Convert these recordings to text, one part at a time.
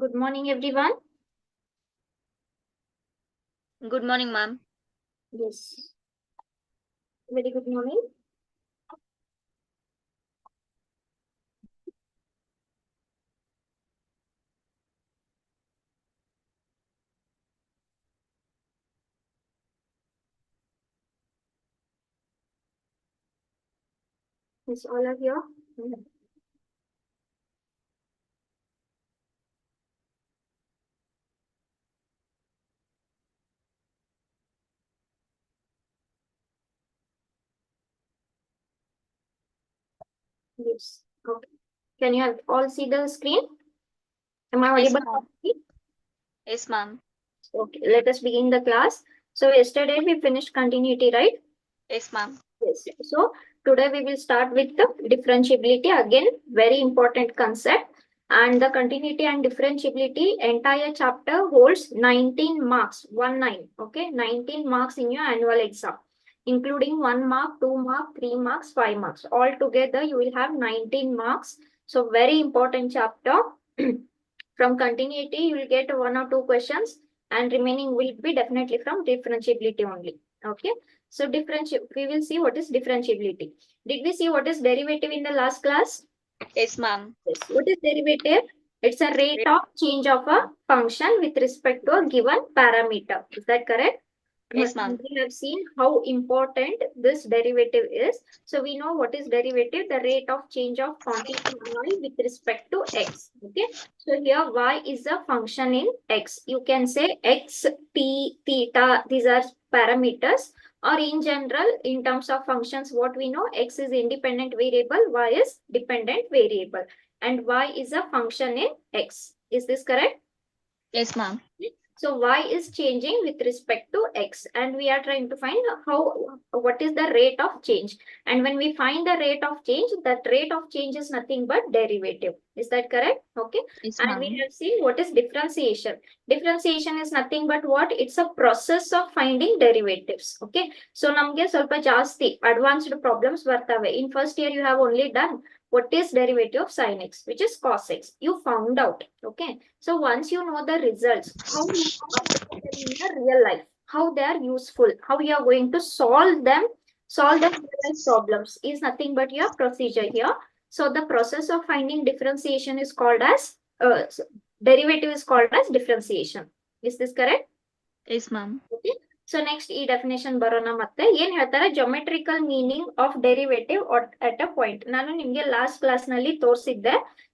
Good morning, everyone. Good morning, ma'am. Yes, very good morning. Yes, all are here. Yes. Okay. Can you have all see the screen? Am I Yes, audible? ma'am. Yes, ma'am. Okay, let us begin the class. So yesterday we finished continuity, right? Yes, ma'am. Yes. So today we will start with the differentiability. Again, very important concept. And the continuity and differentiability entire chapter holds 19 marks, 19. Okay, 19 marks in your annual exam, including 1 mark, 2 mark, 3 marks, 5 marks. All together you will have 19 marks. So very important chapter. From continuity, you will get 1 or 2 questions, and remaining will be definitely from differentiability only. Okay. So we will see what is differentiability. Did we see what is derivative in the last class? Yes, ma'am. Yes. What is derivative? It's a rate of change of a function with respect to a given parameter. Is that correct? Yes, ma'am. We have seen how important this derivative is. So we know what is derivative, the rate of change of quantity y with respect to x. Okay. So here y is a function in x. You can say x, t, theta. These are parameters. Or in general, in terms of functions, what we know, x is independent variable, y is dependent variable. And y is a function in x. Is this correct? Yes, ma'am. So y is changing with respect to x, and we are trying to find what is the rate of change. And when we find the rate of change, that rate of change is nothing but derivative. Is that correct? Okay. Yes, And we ma'am. have seen what is differentiation. Differentiation is nothing but what? It's a process of finding derivatives. Okay. So namge ಸ್ವಲ್ಪ ಜಾಸ್ತಿ advanced problems ಬರ್ತವೆ. In first year you have only done what is derivative of sin x, which is cos x. You found out. Okay. So once you know the results, how you apply them in the real life, how they are useful, how you are going to solve the real life problems is nothing but your procedure here. So the process of finding differentiation is called as derivative is called as differentiation. Is this correct? Yes, ma'am. Okay. So next ಈ definition ಬರೋಣ. ಮತ್ತೆ ಏನ್ ಹೇಳ್ತಾರೆ, geometrical meaning of derivative at a point. ನಾನು ನಿಮ್ಗೆ last class ನಲ್ಲಿ ತೋರಿಸಿದ್ದೆ.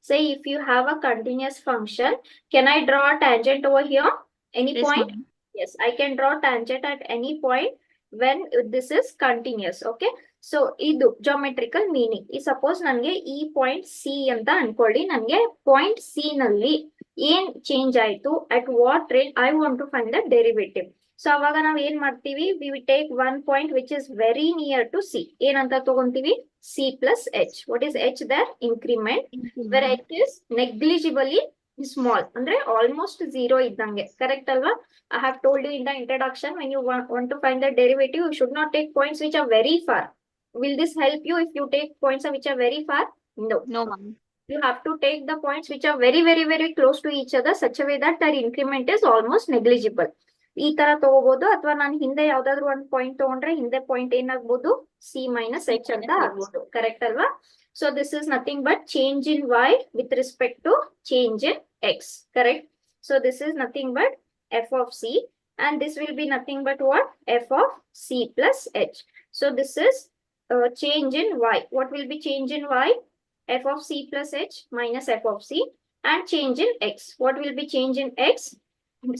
Say if you have a continuous function, can I draw a tangent over here any Yes, point? ma'am. Yes, I can draw tangent at any point when this is continuous. Okay. So ಇದು geometrical meaning. ಈ suppose ನನಗೆ ಈ point C ಅಂತ ಅನ್ಕೊಳ್ಳಿ. ನನಗೆ point C ನಲ್ಲಿ ಏನ್ change ಆಯ್ತು, at what rate I want to find the derivative. So ಅವಾಗ ನಾವ್ ಏನ್ ಮಾಡ್ತೀವಿ, we will take one point which is very near to c. ಏನಂತ ತಗೊಂತೀವಿ? C plus h. What is h there? Increment. Thank you, ವೆರ್ ma'am. H is negligibly small, ಅಂದ್ರೆ almost zero ಇದ್ದಂಗೆ. Correct ಅಲ್ವಾ? I have told you in the introduction, when you want to find the derivative, you should not take points which are very far. Will this help you if you take points which are very far? No. No, ma'am. You have to take the points which are very, very, very close to each other, such a way that their increment is almost negligible. ಈ ತರ ತಗೋಬಹುದು, ಅಥವಾ ನಾನು ಹಿಂದೆ ಯಾವ್ದಾದ್ರು ಒಂದು point ತಗೊಂಡ್ರೆ ಹಿಂದೆ ಪಾಯಿಂಟ್ ಏನಾಗ್ಬೋದು? ಸಿ ಮೈನಸ್ ಎಚ್ ಅಂತ ಆಗ್ಬೋದು. ಕರೆಕ್ಟ್ ಅಲ್ವಾ? So this is nothing but change in Y with respect to change in X. Correct. So this is nothing but f of c, and this will be nothing but what? F of c plus h. So this is change in y. What will be change in y? F of c plus h minus f of c. And change in x. What will be change in x?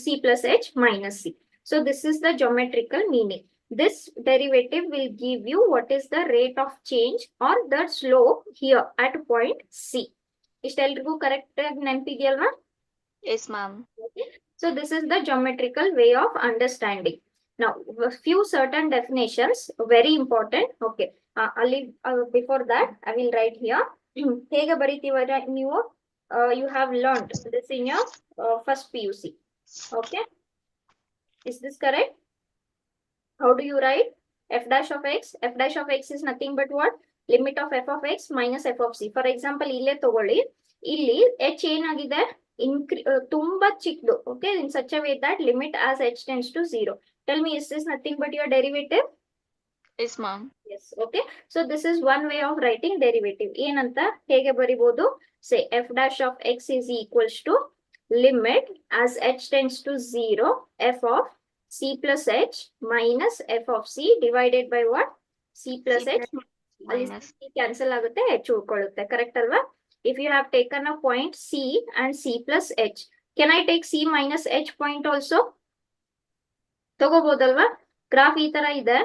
C plus h minus c. So this is the geometrical meaning. This derivative will give you what is the rate of change or the slope here at point c. ಇಷ್ಟೆಲ್ರಿಗೂ correct ಆಗಿ ನೆನಪಿದೆಯಲ್ವಾ? Yes, ma'am. Okay. So this is the geometrical way of understanding. Now, a few certain definitions, very important. Okay. I'll leave, before that, I will write here. ಹೇಗೆ ಬರೀತೀವರ ನೀವು? You have learned this in your first PUC. Okay. Is this correct? How do you write? F dash of x. F dash of x is nothing but what? Limit of f of x minus f of c. For example, ಇಲ್ಲೇ ತಗೊಳ್ಳಿ. ಇಲ್ಲಿ h ಏನಾಗಿದೆ? ತುಂಬಾ ಚಿಕ್ಕದು. Okay, in such a way that limit as h tends to 0. Tell me, is this nothing but your derivative? Yes, ma'am. Yes. Okay, so this is one way of writing derivative. ಏನಂತ ಹೇಗೆ ಬರಿಬಹುದು? Say f dash of x is equals to limit as h tends to 0 f of c plus h minus f of c divided by what? c plus C h. plus ಅಲ್ಲಿ minus. c cancel ಆಗುತ್ತೆ, h ಉಳ್ಕೊಳ್ಳುತ್ತೆ. Correct ಅಲ್ವಾ? If you have taken a point c and c plus h, can I take c minus h point also? ತಗೋಬಹುದಲ್ವಾ? Graph ಈ ತರ ಇದೆ,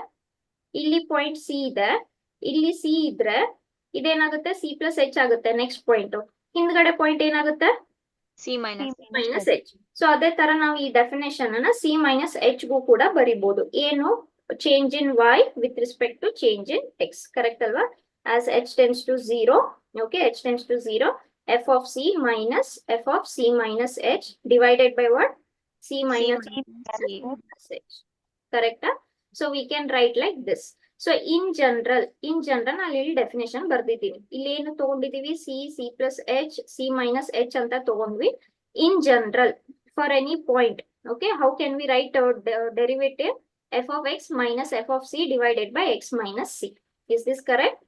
ಇಲ್ಲಿ point C ಇದೆ, ಇಲ್ಲಿ ಸಿ ಇದ್ರೆ ಇದೇನಾಗುತ್ತೆ? ಸಿ ಪ್ಲಸ್ ಎಚ್ ಆಗುತ್ತೆ. ನೆಕ್ಸ್ಟ್ ಪಾಯಿಂಟ್ ಹಿಂದ್ಗಡೆ ಪಾಯಿಂಟ್ ಏನಾಗುತ್ತೆ? C minus. Minus H. So ಅದೇ ತರ ನಾವು ಈ ಡೆಫಿನೇಷನ್ ಅನ್ನ ಸಿ ಮೈನಸ್ ಎಚ್ ಗೂ ಕೂಡ ಬರಿಬಹುದು. ಏನು? Change in y with respect to change in X. Correct ಅಲ್ವಾ? As h tends to 0, okay, h tends to 0, f of c minus f of c minus h divided by what? c minus C. h. Correct? So we can write like this. So in general ನಾನು ಇಲ್ಲಿ definition ಬರ್ದಿದ್ದೀನಿ. ಇಲ್ಲಿ ಏನು ತಗೊಂಡಿದೀವಿ? c plus h, c minus h ಅಂತ ತಗೊಂಡ್ವಿ. In general, for any point, okay, how can we write our derivative? f of x minus f of c divided by x minus c. Is this correct?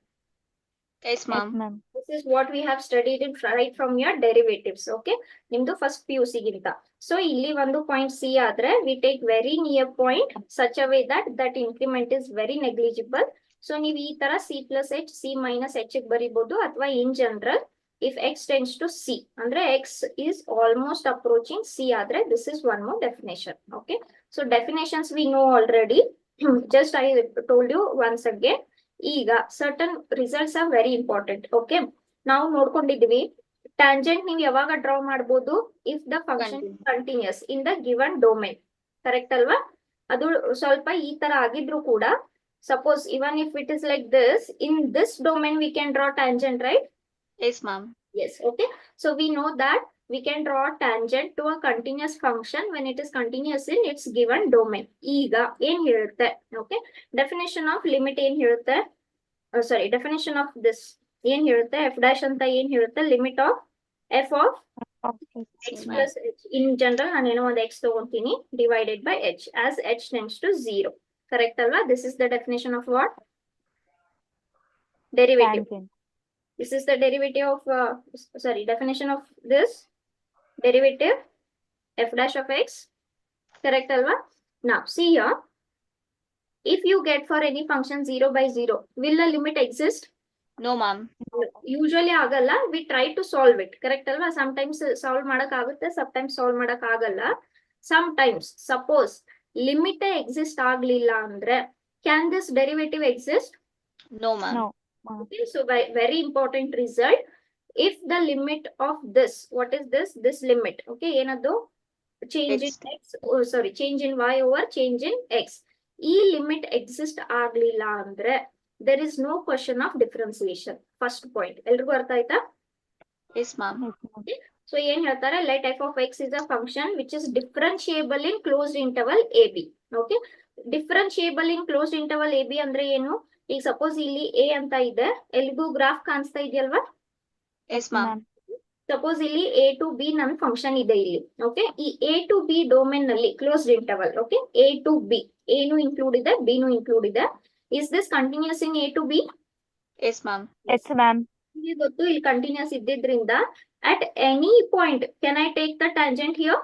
Yes, ma'am. This is what we have studied in right from your derivatives. Okay, ನಿಮ್ದು first PUC ಗಿಂತ. So ಇಲ್ಲಿ ಒಂದು point c ಆದ್ರೆ we take very near point such a way that that increment is very negligible. So ನೀವು ಈ ತರ c plus h, c minus h ಬರಿಬಹುದು. ಅಥವಾ in general, if x tends to c, ಅಂದ್ರೆ x is almost approaching c ಆದ್ರೆ this is one more definition. Okay, so definitions we know already. Just I told you once again. ಈಗ certain results are very important. Okay, ನಾವು ನೋಡ್ಕೊಂಡಿದೀವಿ tangent ನೀವು ಯಾವಾಗ draw ಮಾಡಬಹುದು? If the function continuous in the given domain. Correct ಅಲ್ವಾ? ಅದು ಸ್ವಲ್ಪ ಈ ತರ ಆಗಿದ್ರು ಕೂಡ, suppose even if it is like this, in this domain we can draw tangent, right? Yes, ma'am. Yes. Okay, so we know that we can draw a tangent to a continuous function when it is continuous in its given domain. ಈಗ ಏನ್ ಹೇಳುತ್ತೆ? Okay, definition of limit ಏನ್ ಹೇಳುತ್ತೆ? Sorry, definition of this ಏನ್ ಹೇಳುತ್ತೆ? f dash ಅಂತ ಏನ್ ಹೇಳುತ್ತೆ? limit of f of x plus h. In general ನಾನು ಏನೋ ಒಂದು x ತಗೊಂತೀನಿ divided by h as h tends to 0. Correct ಅಲ್ವಾ? This is the definition of what? Derivative. This is the derivative of, definition of this derivative f dash of x. Correct alva? Now see here, if you get for any function 0 by 0, will the limit exist? No, ma'am. Usually agalla. We try to solve it. Correct alva? Sometimes solve madak agutte, sometimes solve madak agalla. Sometimes suppose limit exist aglilla andre, can this derivative exist? No, ma'am. No. Okay, so very important result. If the limit of this, what is this? This limit, okay, ಏನದು? Change in x, change in y over change in x. ಈ limit exist ಆಗ್ಲಿಲ್ಲ ಅಂದ್ರೆ there is no question of differentiation. First point. ಎಲ್ರಿಗೂ ಅರ್ಥ ಆಯ್ತಾ? Yes, ma'am. So ಏನ್ ಹೇಳ್ತಾರೆ? Let f of x is a function which is differentiable in closed interval ab. Okay, differentiable in closed interval ab ಅಂದ್ರೆ ಏನು? ಈಗ suppose ಇಲ್ಲಿ a ಅಂತ ಇದೆ, ಎಲ್ರಿಗೂ ಗ್ರಾಫ್ ಕಾಣಿಸ್ತಾ ಇದೆಯಲ್ವಾ? Yes, ma'am. ಸಪೋಸ್ ಇಲ್ಲಿ a to b ನನ್ನ ಫಂಕ್ಷನ್ ಇದೆ ಇಲ್ಲಿ. ಓಕೆ, ಈ a to b ಡೊಮೇನ್ ನಲ್ಲಿ closed interval. Okay, a to b, a ನು ಇನ್ಕ್ಲೂಡ್ ಇದೆ, b ನು ಇನ್ಕ್ಲೂಡ್ ಇದೆ. Is this continuous in a to b? Yes, ma'am. Yes, ma'am. ಇಲ್ಲಿ ಗೊತ್ತು ಇಲ್ಲಿ continuous ಇದ್ದಿದ್ರಿಂದ at any point can I take the tangent here?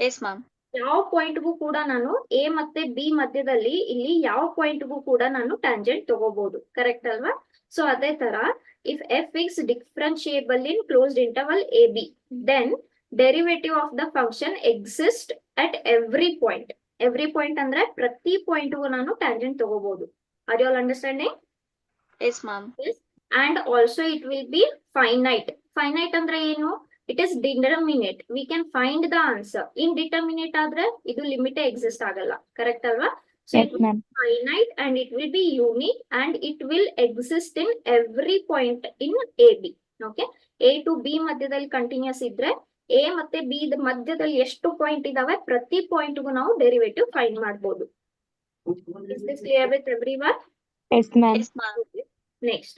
Yes, ma'am. ಯಾವ ಪಾಯಿಂಟ್ಗೂ ಕೂಡ ನಾನು a ಮತ್ತೆ b ಮಧ್ಯದಲ್ಲಿ ಇಲ್ಲಿ ಯಾವ ಪಾಯಿಂಟ್ಗೂ ಕೂಡ ನಾನು ಟ್ಯಾಂಜೆಂಟ್ ತಗೋಬಹುದು. ಕರೆಕ್ಟ್ ಅಲ್ವಾ? ಸೊ ಅದೇ ತರ if f is differentiable in closed interval ab, then derivative of the function exists at every point. Every point ಅಂದ್ರೆ ಪ್ರತಿ ಪಾಯಿಂಟ್ಗೂ ನಾನು ಟ್ಯಾಂಜೆಂಟ್ ತಗೋಬಹುದು. Are you all understanding? Yes, ma'am. Yes. And also it will be finite. Finite ಅಂದ್ರೆ ಏನು? It is determinate. We can find the answer. Indeterminate ಆದ್ರೆ ಇದು limit exist ಆಗಲ್ಲ. Correct ಅಲ್ವಾ? So Yes, it will ma'am. be finite and it will be unique and it will exist in every point in AB. Okay, A to B ಮಧ್ಯದಲ್ಲಿ continuous ಇದ್ರೆ A ಮತ್ತೆ B ಮಧ್ಯದಲ್ಲಿ ಎಷ್ಟು point ಇದಾವೆ ಪ್ರತಿ ಪಾಯಿಂಟ್ಗೂ ನಾವು ಡೆರಿವೇಟಿವ್ ಫೈಂಡ್ ಮಾಡಬಹುದು. Is this clear with everyone? Yes, ma'am. Yes, ma'am. Next.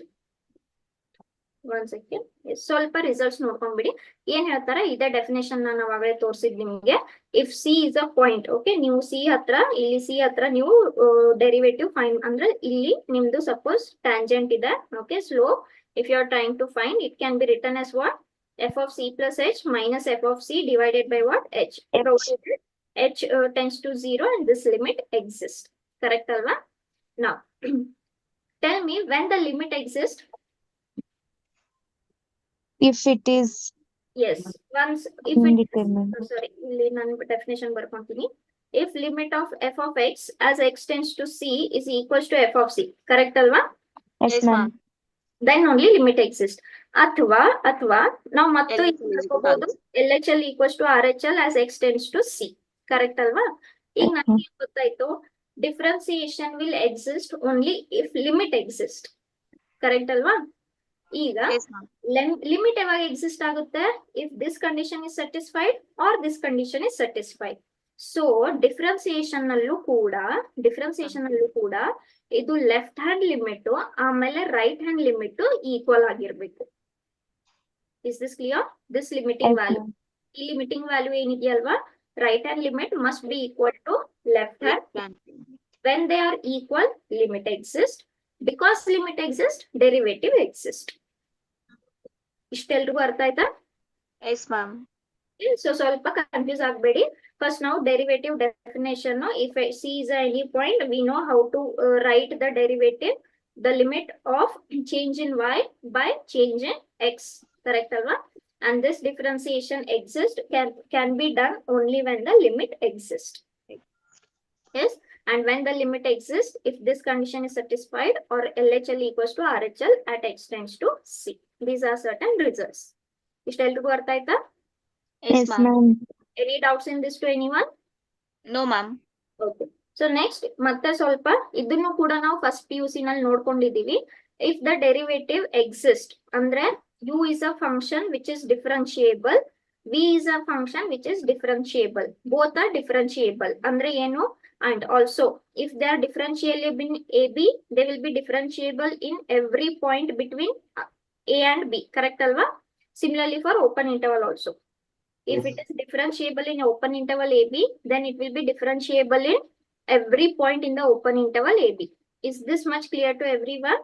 One second. ಸ್ವಲ್ಪ ರಿಸಲ್ಟ್ಸ್ ನೋಡ್ಕೊಂಡ್ಬಿಡಿ. ಏನ್ ಹೇಳ್ತಾರೆ ಇದೇ ಡೆಫಿನೇಷನ್ ನಾನು ಅವಾಗಲೇ ತೋರಿಸಿದ್ ನಿಮ್ಗೆ. If C is a point, okay, ನೀವು ಸಿ ಹತ್ರ ಇಲ್ಲಿ ಸಿ ಹತ್ರ ನೀವು ಡೆರಿವೇಟಿವ್ ಫೈನ್ ಅಂದ್ರೆ ಇಲ್ಲಿ ನಿಮ್ದು ಸಪೋಸ್ ಟ್ಯಾಂಜೆಂಟ್ ಇದೆ, okay, slope. If you are trying to find, it can be return as what? f of c plus h minus f of c divided by what? h. Provided h tends to 0 and this limit exists. Correct alva? Now tell me when the limit exists. If it is Yes, once if it is, indeterminate. sorry, ಇಲ್ಲಿ ನಾನು definition ಬರ್ಕೊಂತೀನಿ. If limit of f of x as x tends to c is equals to f of c. Correct alva? Yes, Yes, ma'am. ma'am. Then only limit exists. ಅಥವಾ ನಾವು ಮತ್ತೆ LHL is equal to ಬರ್ಕೋಬಹುದು LHL equals to RHL as x tends to c. Correct alva? ಈಗ ನನಗೆ ಗೊತ್ತಾಯ್ತು differentiation will exist only if limit exist. Correct alva? ಈಗ Yes, ma'am. Limit ಯಾವಾಗ exist ಆಗುತ್ತೆ? If this condition is satisfied or this condition is satisfied. So differentiation ಅಲ್ಲೂ ಕೂಡ ಇದು left hand limit ಆಮೇಲೆ ರೈಟ್ ಹ್ಯಾಂಡ್ ಲಿಮಿಟ್ ಈಕ್ವಲ್ ಆಗಿರ್ಬೇಕು. Is this clear? This limiting Yes, value, ma'am. ಈ limiting value ಏನಿದೆಯಲ್ವಾ, right hand limit must be equal to left hand. When they are equal, limit exists. Because limit exists, derivative exists. ಇಷ್ಟೆಲ್ರಿಗೂ ಅರ್ಥ ಆಯ್ತಾ? Yes, ma'am. So ಸ್ವಲ್ಪ confuse ಆಗಬೇಡಿ. First ನಾವು derivative definition, if C is any point we know how to write the derivative, the limit of change in y by change in x. Correct ಅಲ್ವಾ? And this differentiation can be done only when the limit exists. Yes, and when the limit exists, if this condition is satisfied, or LHL equals to RHL at x tends to c. These are certain results. ಇಷ್ಟೆಲ್ರಿಗೂ ಅರ್ಥ ಆಯ್ತಾ? Yes, Yes, ma'am. ma'am. Any doubts in this to anyone? No, ma'am. Okay. So next ಮತ್ತೆ ಸ್ವಲ್ಪ ಇದನ್ನು ಕೂಡ ನಾವು first PUC ನಲ್ಲಿ ನೋಡ್ಕೊಂಡಿದೀವಿ. If the derivative exists ಅಂದ್ರೆ u is a function which is differentiable, v is a function which is differentiable. Both are differentiable. ಅಂದ್ರೆ ಏನು? And also if they are differentiable in AB, they will be differentiable in every point between A and B. Correct alva? Similarly for open interval also. If it is differentiable in open interval AB, then it will be differentiable in every point in the open interval AB. Is this much clear to everyone?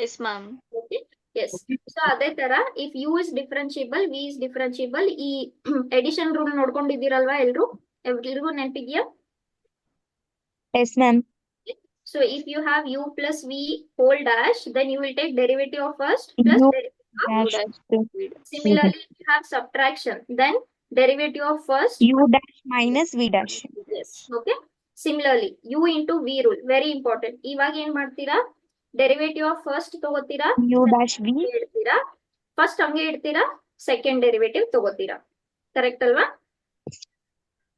Yes, ma'am. Okay. Yes. So ಅದೇ ತರ if u is differentiable, v is differentiable, ಈ addition rule ನೋಡ್ಕೊಂಡಿದ್ದೀರಲ್ವಾ ಎಲ್ರಿಗೂ ನೆನಪಿದ್ಯಾ? Yes, ma'am. So if you have u plus v whole dash, then you will take derivative of first plus U derivative of dash dash. plus Similarly, if you have subtraction, then derivative of first U dash minus V dash. yes. Okay. Similarly, u into v rule very important. ಇವಾಗ ಏನ್ ಮಾಡ್ತೀರಾ? Derivative of first ತಗೋತೀರಾ, U dash V. ಇಡ್ತೀರಾ, first ಹಂಗೆ ಇಡ್ತೀರಾ, second derivative ತಗೋತೀರಾ. Correct ಅಲ್ವಾ?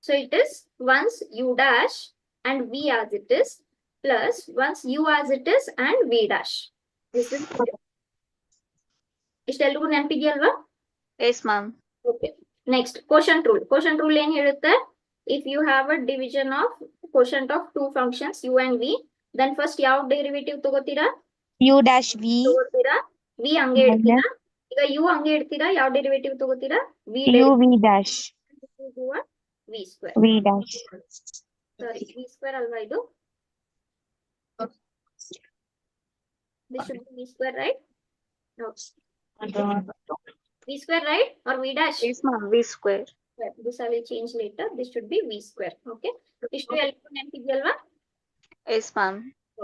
So it is once u dash and v as it is plus once u as it is and v dash. This is ಇಷ್ಟೆಲ್ರಿಗೂ ನೆನಪಿದೆಯಲ್ವಾ? Yes, ma'am. Okay. Next, quotient rule. Quotient rule ಏನ್ ಹೇಳುತ್ತೆ? If you have a division of quotient of two functions u and v, then first ಯಾವ derivative ತಗೋತೀರಾ? U dash V ತಗೋತೀರಾ, v ಹಂಗೆ ಇಡ್ತೀರಾ. minus ಈಗ u ಹಂಗೆ ಇಡ್ತೀರಾ, ಯಾವ ಡೆರಿವೇಟಿವ್ ತಗೋತೀರಾ? v U V dash. v square. V dash. Sorry, v square ಅಲ್ವಾ ಇದು? This should be v square, right? No. V square, right? Or v dash? Yes, ma'am. V square. This I will change later. This should be v square. Okay. ಇಷ್ಟು ಎಲ್ರಿಗೂ ನೆನಪಿದೆಯಲ್ವಾ? Yes, ma'am.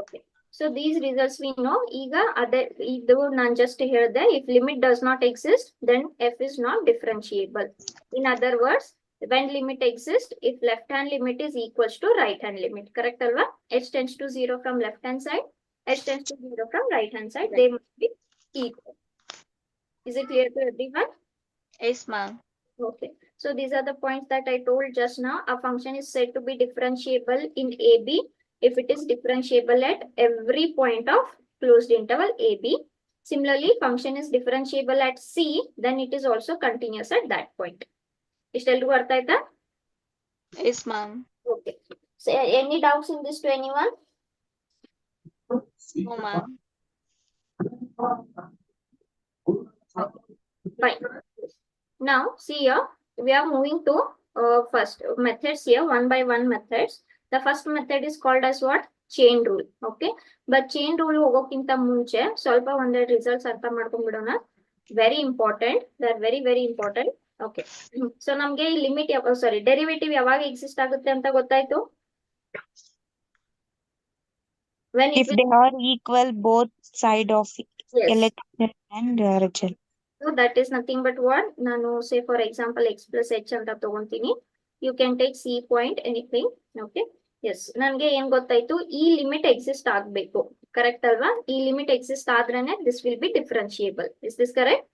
Okay. So these results we know. ಈಗ ಅದೇ ಇದು ನಾನು just ಹೇಳಿದೆ, if limit does not exist, then f is not differentiable. In other words, when limit exists, if left hand limit is equals to right hand limit. Correct alva? H tends to 0 from left hand side, h tends to 0 from right hand side. They must be equal. Is it clear to everyone? Yes, ma'am. Okay. So these are the points that I told just now. A function is said to be differentiable in AB if it is differentiable at every point of closed interval AB. Similarly, function is differentiable at C, then it is also continuous at that point. ಇಷ್ಟೆಲ್ರಿಗೂ ಅರ್ಥ ಆಯ್ತಾ? Yes, ma'am. Okay. So any doubts in this to anyone? No, ma'am. Fine. Now, see here, we are moving to first methods here, one by one methods. The first method is called as what? Chain rule. Okay. But chain rule ಹೋಗೋಕ್ಕಿಂತ ಮುಂಚೆ ಸ್ವಲ್ಪ ಒಂದೆರಡು results ಅರ್ಥ ಮಾಡ್ಕೊಂಡ್ಬಿಡೋಣ. Very important. They are very, very important. Okay. So ನಮ್ಗೆ ಈ limit ಸಾರಿ derivative ಯಾವಾಗ exist ಆಗುತ್ತೆ ಅಂತ ಗೊತ್ತಾಯ್ತು? When it If will, they are equal both side of yes. LHS and RHL. So that is nothing but what? ನಾನು say for example x plus h ಅಂತ ತಗೊಂತೀನಿ. You can take c point anything. Okay. Yes. ನನಗೆ ಏನ್ ಗೊತ್ತಾಯ್ತು? ಈ limit exist ಆಗ್ಬೇಕು. Correct ಅಲ್ವಾ? ಈ limit exist ಆದ್ರೇನೆ this will be differentiable. Is this correct?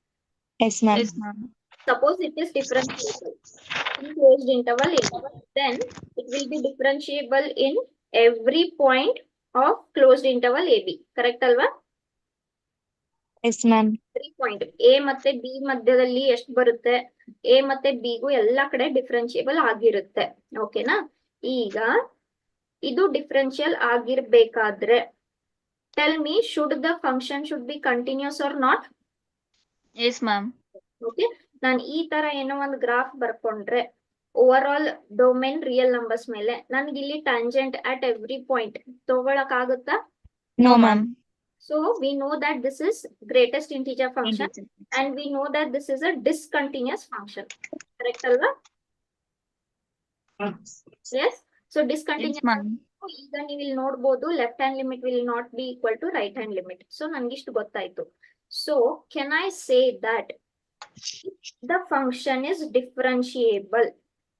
Yes, ma'am. Yes, ma'am. Suppose it is differentiable in closed interval A, then it will be differentiable in every point of closed interval AB. Correct ಅಲ್ವಾ? Yes, ma'am. 3 point A ಮತ್ತೆ B ಮಧ್ಯದಲ್ಲಿ ಎಷ್ಟು ಬರುತ್ತೆ? A ಮತ್ತೆ B ಗೂ ಎಲ್ಲಾ ಕಡೆ ಡಿಫ್ರೆನ್ಶಿಯಬಲ್ ಆಗಿರುತ್ತೆ. ಓಕೆನಾ? ಈಗ ಇದು ಡಿಫ್ರೆನ್ಶಿಯಲ್ ಆಗಿರ್ಬೇಕಾದ್ರೆ tell me should the function should be continuous or not? Yes, ma'am. Okay, ನಾನು ಈ ತರ ಏನೋ ಒಂದು ಗ್ರಾಫ್ ಬರ್ಕೊಂಡ್ರೆ over all domain real numbers ಮೇಲೆ ನನ್ಗೆ ಇಲ್ಲಿ ಟ್ಯಾಂಜೆಂಟ್ ಅಟ್ ಎವ್ರಿ ಪಾಯಿಂಟ್ ತಗೊಳಕ್ ಆಗುತ್ತಾ? No, ma'am. So we know that this is greatest integer function and we know that this is a discontinuous function. Correct alva? Yes. So discontinuous. Yes, ma'am. ಈಗ ನೀವು ಇಲ್ಲಿ ನೋಡಬಹುದು left hand limit will not be equal to right hand limit. So ನನ್ಗೆ ಇಷ್ಟು ಗೊತ್ತಾಯ್ತು. So can I say that the function is differentiable?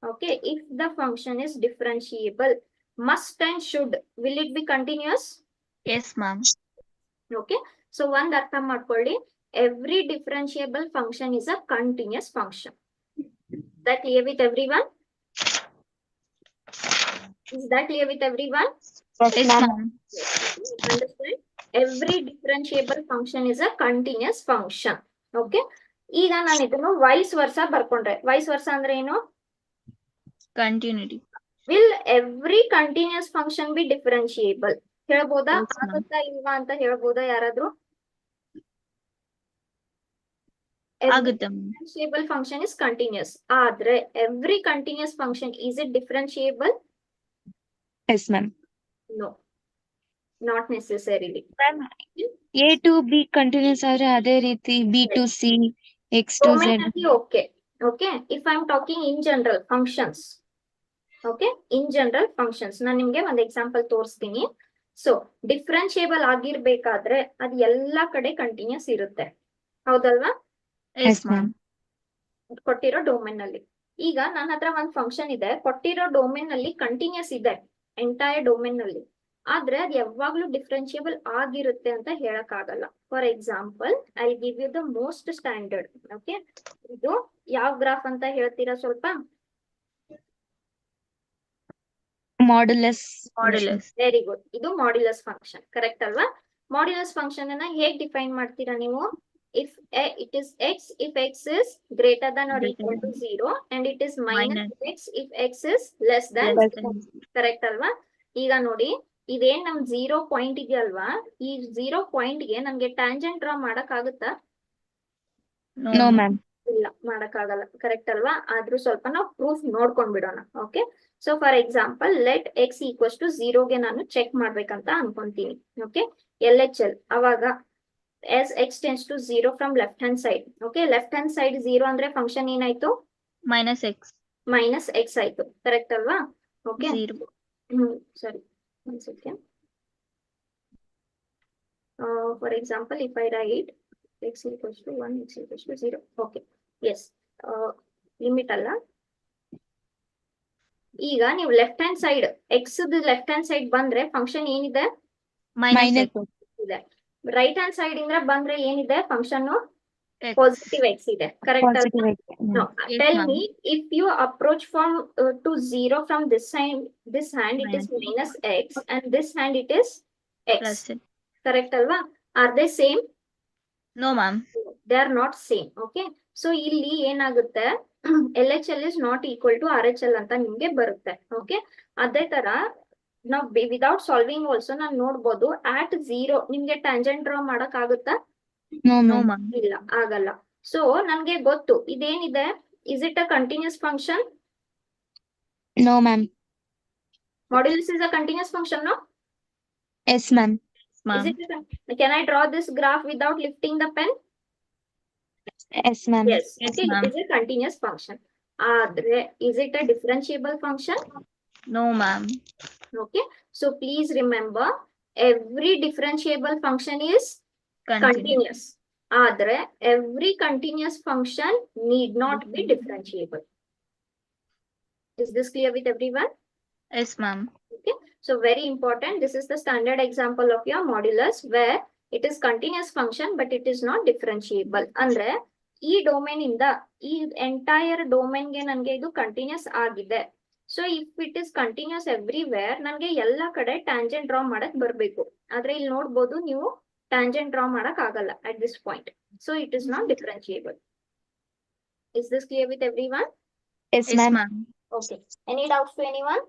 Okay, if the function is differentiable, must and should, will it be continuous? Yes, ma'am. Okay, so one ಅರ್ಥ ಮಾಡ್ಕೊಳ್ಳಿ, every differentiable function is a continuous function. That clear with everyone? Is that clear with everyone? Yes, Yes, ma'am. ma'am. Yes. Understand? Every differentiable function is a continuous function. Okay, ಈಗ ನಾನು ಇದನ್ನು wise ವರ್ಸ ಬರ್ಕೊಂಡ್ರೆ, wise ವರ್ಸ ಅಂದ್ರೆ ಏನು? Continuity. Will every continuous function be differentiable? ಹೇಳ್ಬೋದಾ? Yes, ma'am. ಆಗುತ್ತಾ ಇಲ್ವಾ ಅಂತ ಹೇಳ್ಬೋದಾ ಯಾರಾದ್ರೂ? ಆಗುತ್ತೆ ma'am. Differentiable function is continuous. ಆದ್ರೆ every continuous function is it differentiable? Yes, ma'am. No, not necessarily. Ma'am, A to B continuous ಆದ್ರೆ ಅದೇ ರೀತಿ B to C, X to Z. Domain ಅಲ್ಲಿ okay. Okay, if I'm talking in general functions. Okay, in general functions. ನಾನು ನಿಮ್ಗೆ ಒಂದು example ತೋರಿಸ್ತೀನಿ. So ಡಿಫ್ರೆನ್ಶಿಯೇಬಲ್ ಆಗಿರ್ಬೇಕಾದ್ರೆ ಅದು ಎಲ್ಲಾ ಕಡೆ ಕಂಟಿನ್ಯೂಸ್ ಇರುತ್ತೆ. ಹೌದಲ್ವಾ? Yes, ma'am. ಕೊಟ್ಟಿರೋ ಡೊಮೇನ್ ಅಲ್ಲಿ. ಈಗ ನನ್ನ ಹತ್ರ ಒಂದು ಫಂಕ್ಷನ್ ಇದೆ, ಕೊಟ್ಟಿರೋ ಡೊಮೇನ್ ಅಲ್ಲಿ ಕಂಟಿನ್ಯೂಸ್ ಇದೆ ಎಂಟೈರ್ ಡೊಮೇನ್ ಅಲ್ಲಿ. ಆದ್ರೆ ಅದು ಯಾವಾಗ್ಲೂ ಡಿಫ್ರೆನ್ಶಿಯೇಬಲ್ ಆಗಿರುತ್ತೆ ಅಂತ ಹೇಳಕ್ ಆಗಲ್ಲ. For example I give you the most standard. Okay, ಇದು ಯಾವ ಗ್ರಾಫ್ ಅಂತ ಹೇಳ್ತೀರಾ ಸ್ವಲ್ಪ? Modulus. Modulus. Very good. ಇದು ಮಾಡ್ಯುಲಸ್ ಫಂಕ್ಷನ್. ಕರೆಕ್ಟ್ ಅಲ್ವಾ? ಮಾಡ್ಯುಲಸ್ ಫಂಕ್ಷನ್ ಅನ್ನ ಹೇಗ್ ಡಿಫೈನ್ ಮಾಡ್ತೀರಾ ನೀವು? If it is x if x is greater than or equal to 0 and it is minus x if x is less than Less 0. than. Correct ಅಲ್ವಾ? ಈಗ ನೋಡಿ, ಇದೇನ್ ನಮ್ 0 ಪಾಯಿಂಟ್ ಇದೆಯಲ್ವಾ, ಈ 0 ಪಾಯಿಂಟ್ ಗೆ ನಮ್ಗೆ ಟ್ಯಾಂಜೆಂಟ್ ಡ್ರಾ ಮಾಡಕ್ ಆಗುತ್ತಾ? No, ma'am. ಇಲ್ಲ, ಮಾಡಕ್ ಆಗಲ್ಲ. ಕರೆಕ್ಟ್ ಅಲ್ವಾ? ಆದ್ರೂ ಸ್ವಲ್ಪ ನಾವು ಪ್ರೂಫ್ ನೋಡ್ಕೊಂಡ್ ಬಿಡೋಣ. Okay, so for example let x equals to 0 ಗೆ ನಾನು ಚೆಕ್ ಮಾಡ್ಬೇಕಂತ ಅನ್ಕೊಂತೀನಿ. ಓಕೆ, LHL ಅವಾಗ as x tends to 0 from left hand side. Okay, left hand side 0 ಅಂದ್ರೆ ಫಂಕ್ಷನ್ ಏನಾಯ್ತು? Minus X. ಮೈನಸ್ ಎಕ್ಸ್ ಆಯ್ತು. ಕರೆಕ್ಟ್ ಅಲ್ವಾ? ಓಕೆ, 0. ಸರಿ, one second. For example, if I write x equals to 1, x equals to 0. Okay, yes, limit ಅಲ್ಲ. ಈಗ ನೀವು left hand side X left hand side ಬಂದ್ರೆ function ಏನಿದೆ? Minus X. ಇದೆ. Right hand side ಇಂದ ಬಂದ್ರೆ ಏನಿದೆ? Function X. ಪಾಸಿಟಿವ್ ಎಕ್ಸ್ ಇದೆ. ಕರೆಕ್ಟ್ Positive ಅಲ್ವಾ? X. No, Yes, tell ma'am. me if you approach from to 0 from this hand it is minus x and this hand it is x. Plus X. Correct alva? Are they same? No, ma'am. They are not same. Okay, so ಇಲ್ಲಿ ಏನಾಗುತ್ತೆ? LHL is not equal to RHL ಅಂತ ನಿಮ್ಗೆ ಬರುತ್ತೆ. Okay, ಅದೇ ತರ ನಾವು without solving also ನಾನು ನೋಡ್ಬೋದು at 0 ನಿಮ್ಗೆ ಟ್ಯಾಂಜೆಂಟ್ ಡ್ರಾ ಮಾಡಕ್ ಆಗುತ್ತಾ? No, No, ma'am. ma'am. ಇಲ್ಲ, ಆಗಲ್ಲ. ಸೊ ನನ್ಗೆ ಗೊತ್ತು ಇದೇನಿದೆ, is it a continuous function? No, ma'am. Modulus is a continuous function, no? Yes, ma'am. Is Ma'am. it can I draw this graph without lifting the pen? Yes, ma'am. Yes. Yes, Okay, ma'am. it is a continuous function. Is it a differentiable function? No, ma'am. Okay, so please remember, every differentiable function is continuous. Adre every continuous function need not be differentiable. Is this clear with everyone? Yes, ma'am. Okay, so very important. This is the standard example of your modulus where it is continuous function but it is not differentiable. Andre ಈ domain ಇಂದ ಈ entire domain ಗೆ ನನಗೆ ಇದು continuous ಆಗಿದೆ. So if it is continuous everywhere ನನಗೆ ಎಲ್ಲಾ ಕಡೆ ಟ್ಯಾಂಜೆಂಟ್ ಡ್ರಾ ಮಾಡಕ್ ಬರ್ಬೇಕು. ಆದ್ರೆ ಇಲ್ಲಿ ನೋಡ್ಬೋದು ನೀವು ಟ್ಯಾಂಜೆಂಟ್ ಡ್ರಾ ಮಾಡಕ್ ಆಗಲ್ಲ at this point. So it is not differentiable. Is this clear with everyone? Yes, Yes, ma'am. ma'am. Okay. Any doubts to anyone?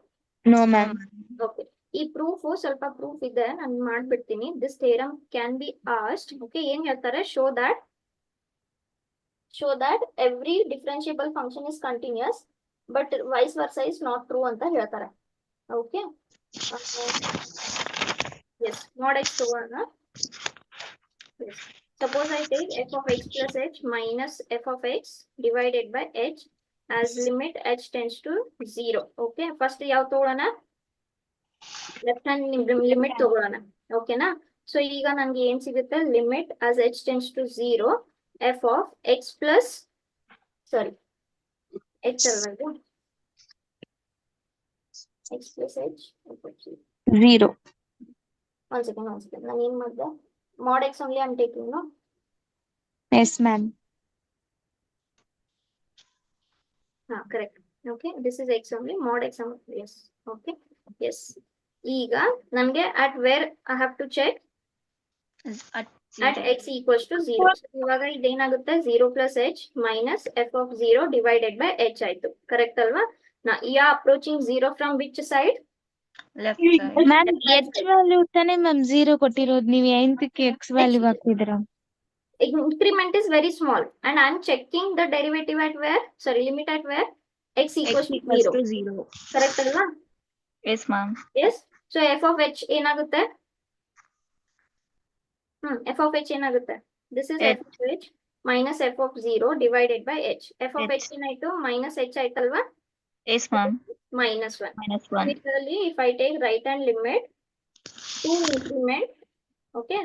No, No, ma'am. ma'am. Okay. ಈ proof ಸ್ವಲ್ಪ ಪ್ರೂಫ್ ಇದೆ, ನಾನು ಮಾಡ್ಬಿಡ್ತೀನಿ. This theorem can be asked. Okay, ಏನ್ ಹೇಳ್ತಾರೆ, show that every differentiable function is continuous but vice versa is not true ಅಂತ ಹೇಳ್ತಾರೆ. Okay, yes, mod x ತಗೋಣ. Yes, suppose I take f of x plus h minus f of x divided by h as limit h tends to 0. Okay, first ಯಾವ ತಗೊಳ್ಳೋಣ, left hand limit ತಗೊಳ್ಳೋಣ. ಓಕೆನಾ? So ಈಗ ನನಗೆ ಏನ್ ಸಿಗುತ್ತೆ, limit as h tends to 0 f of x plus sorry h ಅಲ್ವಾ ಇದು, x plus h. 0. One second. ನಾನು ಏನ್ ಮಾಡಿದೆ, mod x only I'm taking, no? Yes, ma'am. Correct. Okay, this is x only, mod x only. Yes. Okay, yes. ಈಗ ನನಗೆ at where I have to check, At at 0. x equals to 0. So, ಇವಾಗ ಇದೇನಾಗುತ್ತೆ, 0 plus h minus f of 0 divided by h ಆಯ್ತು. Correct ಅಲ್ವಾ? ನಾ ಯಾ approaching 0 from which side? Left side. Ma'am h value ತಾನೇ ma'am 0 ಕೊಟ್ಟಿರೋದು, ನೀವು ಎಂತಕ್ಕೆ x value ಹಾಕ್ತಿದ್ದೀರಾ? Increment is very small and I am checking the derivative at where, sorry, limit at where x equals X to equals 0. to 0. Correct ಅಲ್ವಾ? Yes, ma'am. Yes. So f of h ಏನಾಗುತ್ತೆ, f of h ಏನಾಗುತ್ತೆ, this is f of h minus f of 0 divided by h. f of h ಏನಾಯ್ತು, minus h ಆಯ್ತಲ್ವಾ? Yes, ma'am. minus 1. Minus 1. Similarly, if I take right hand limit to increment, okay,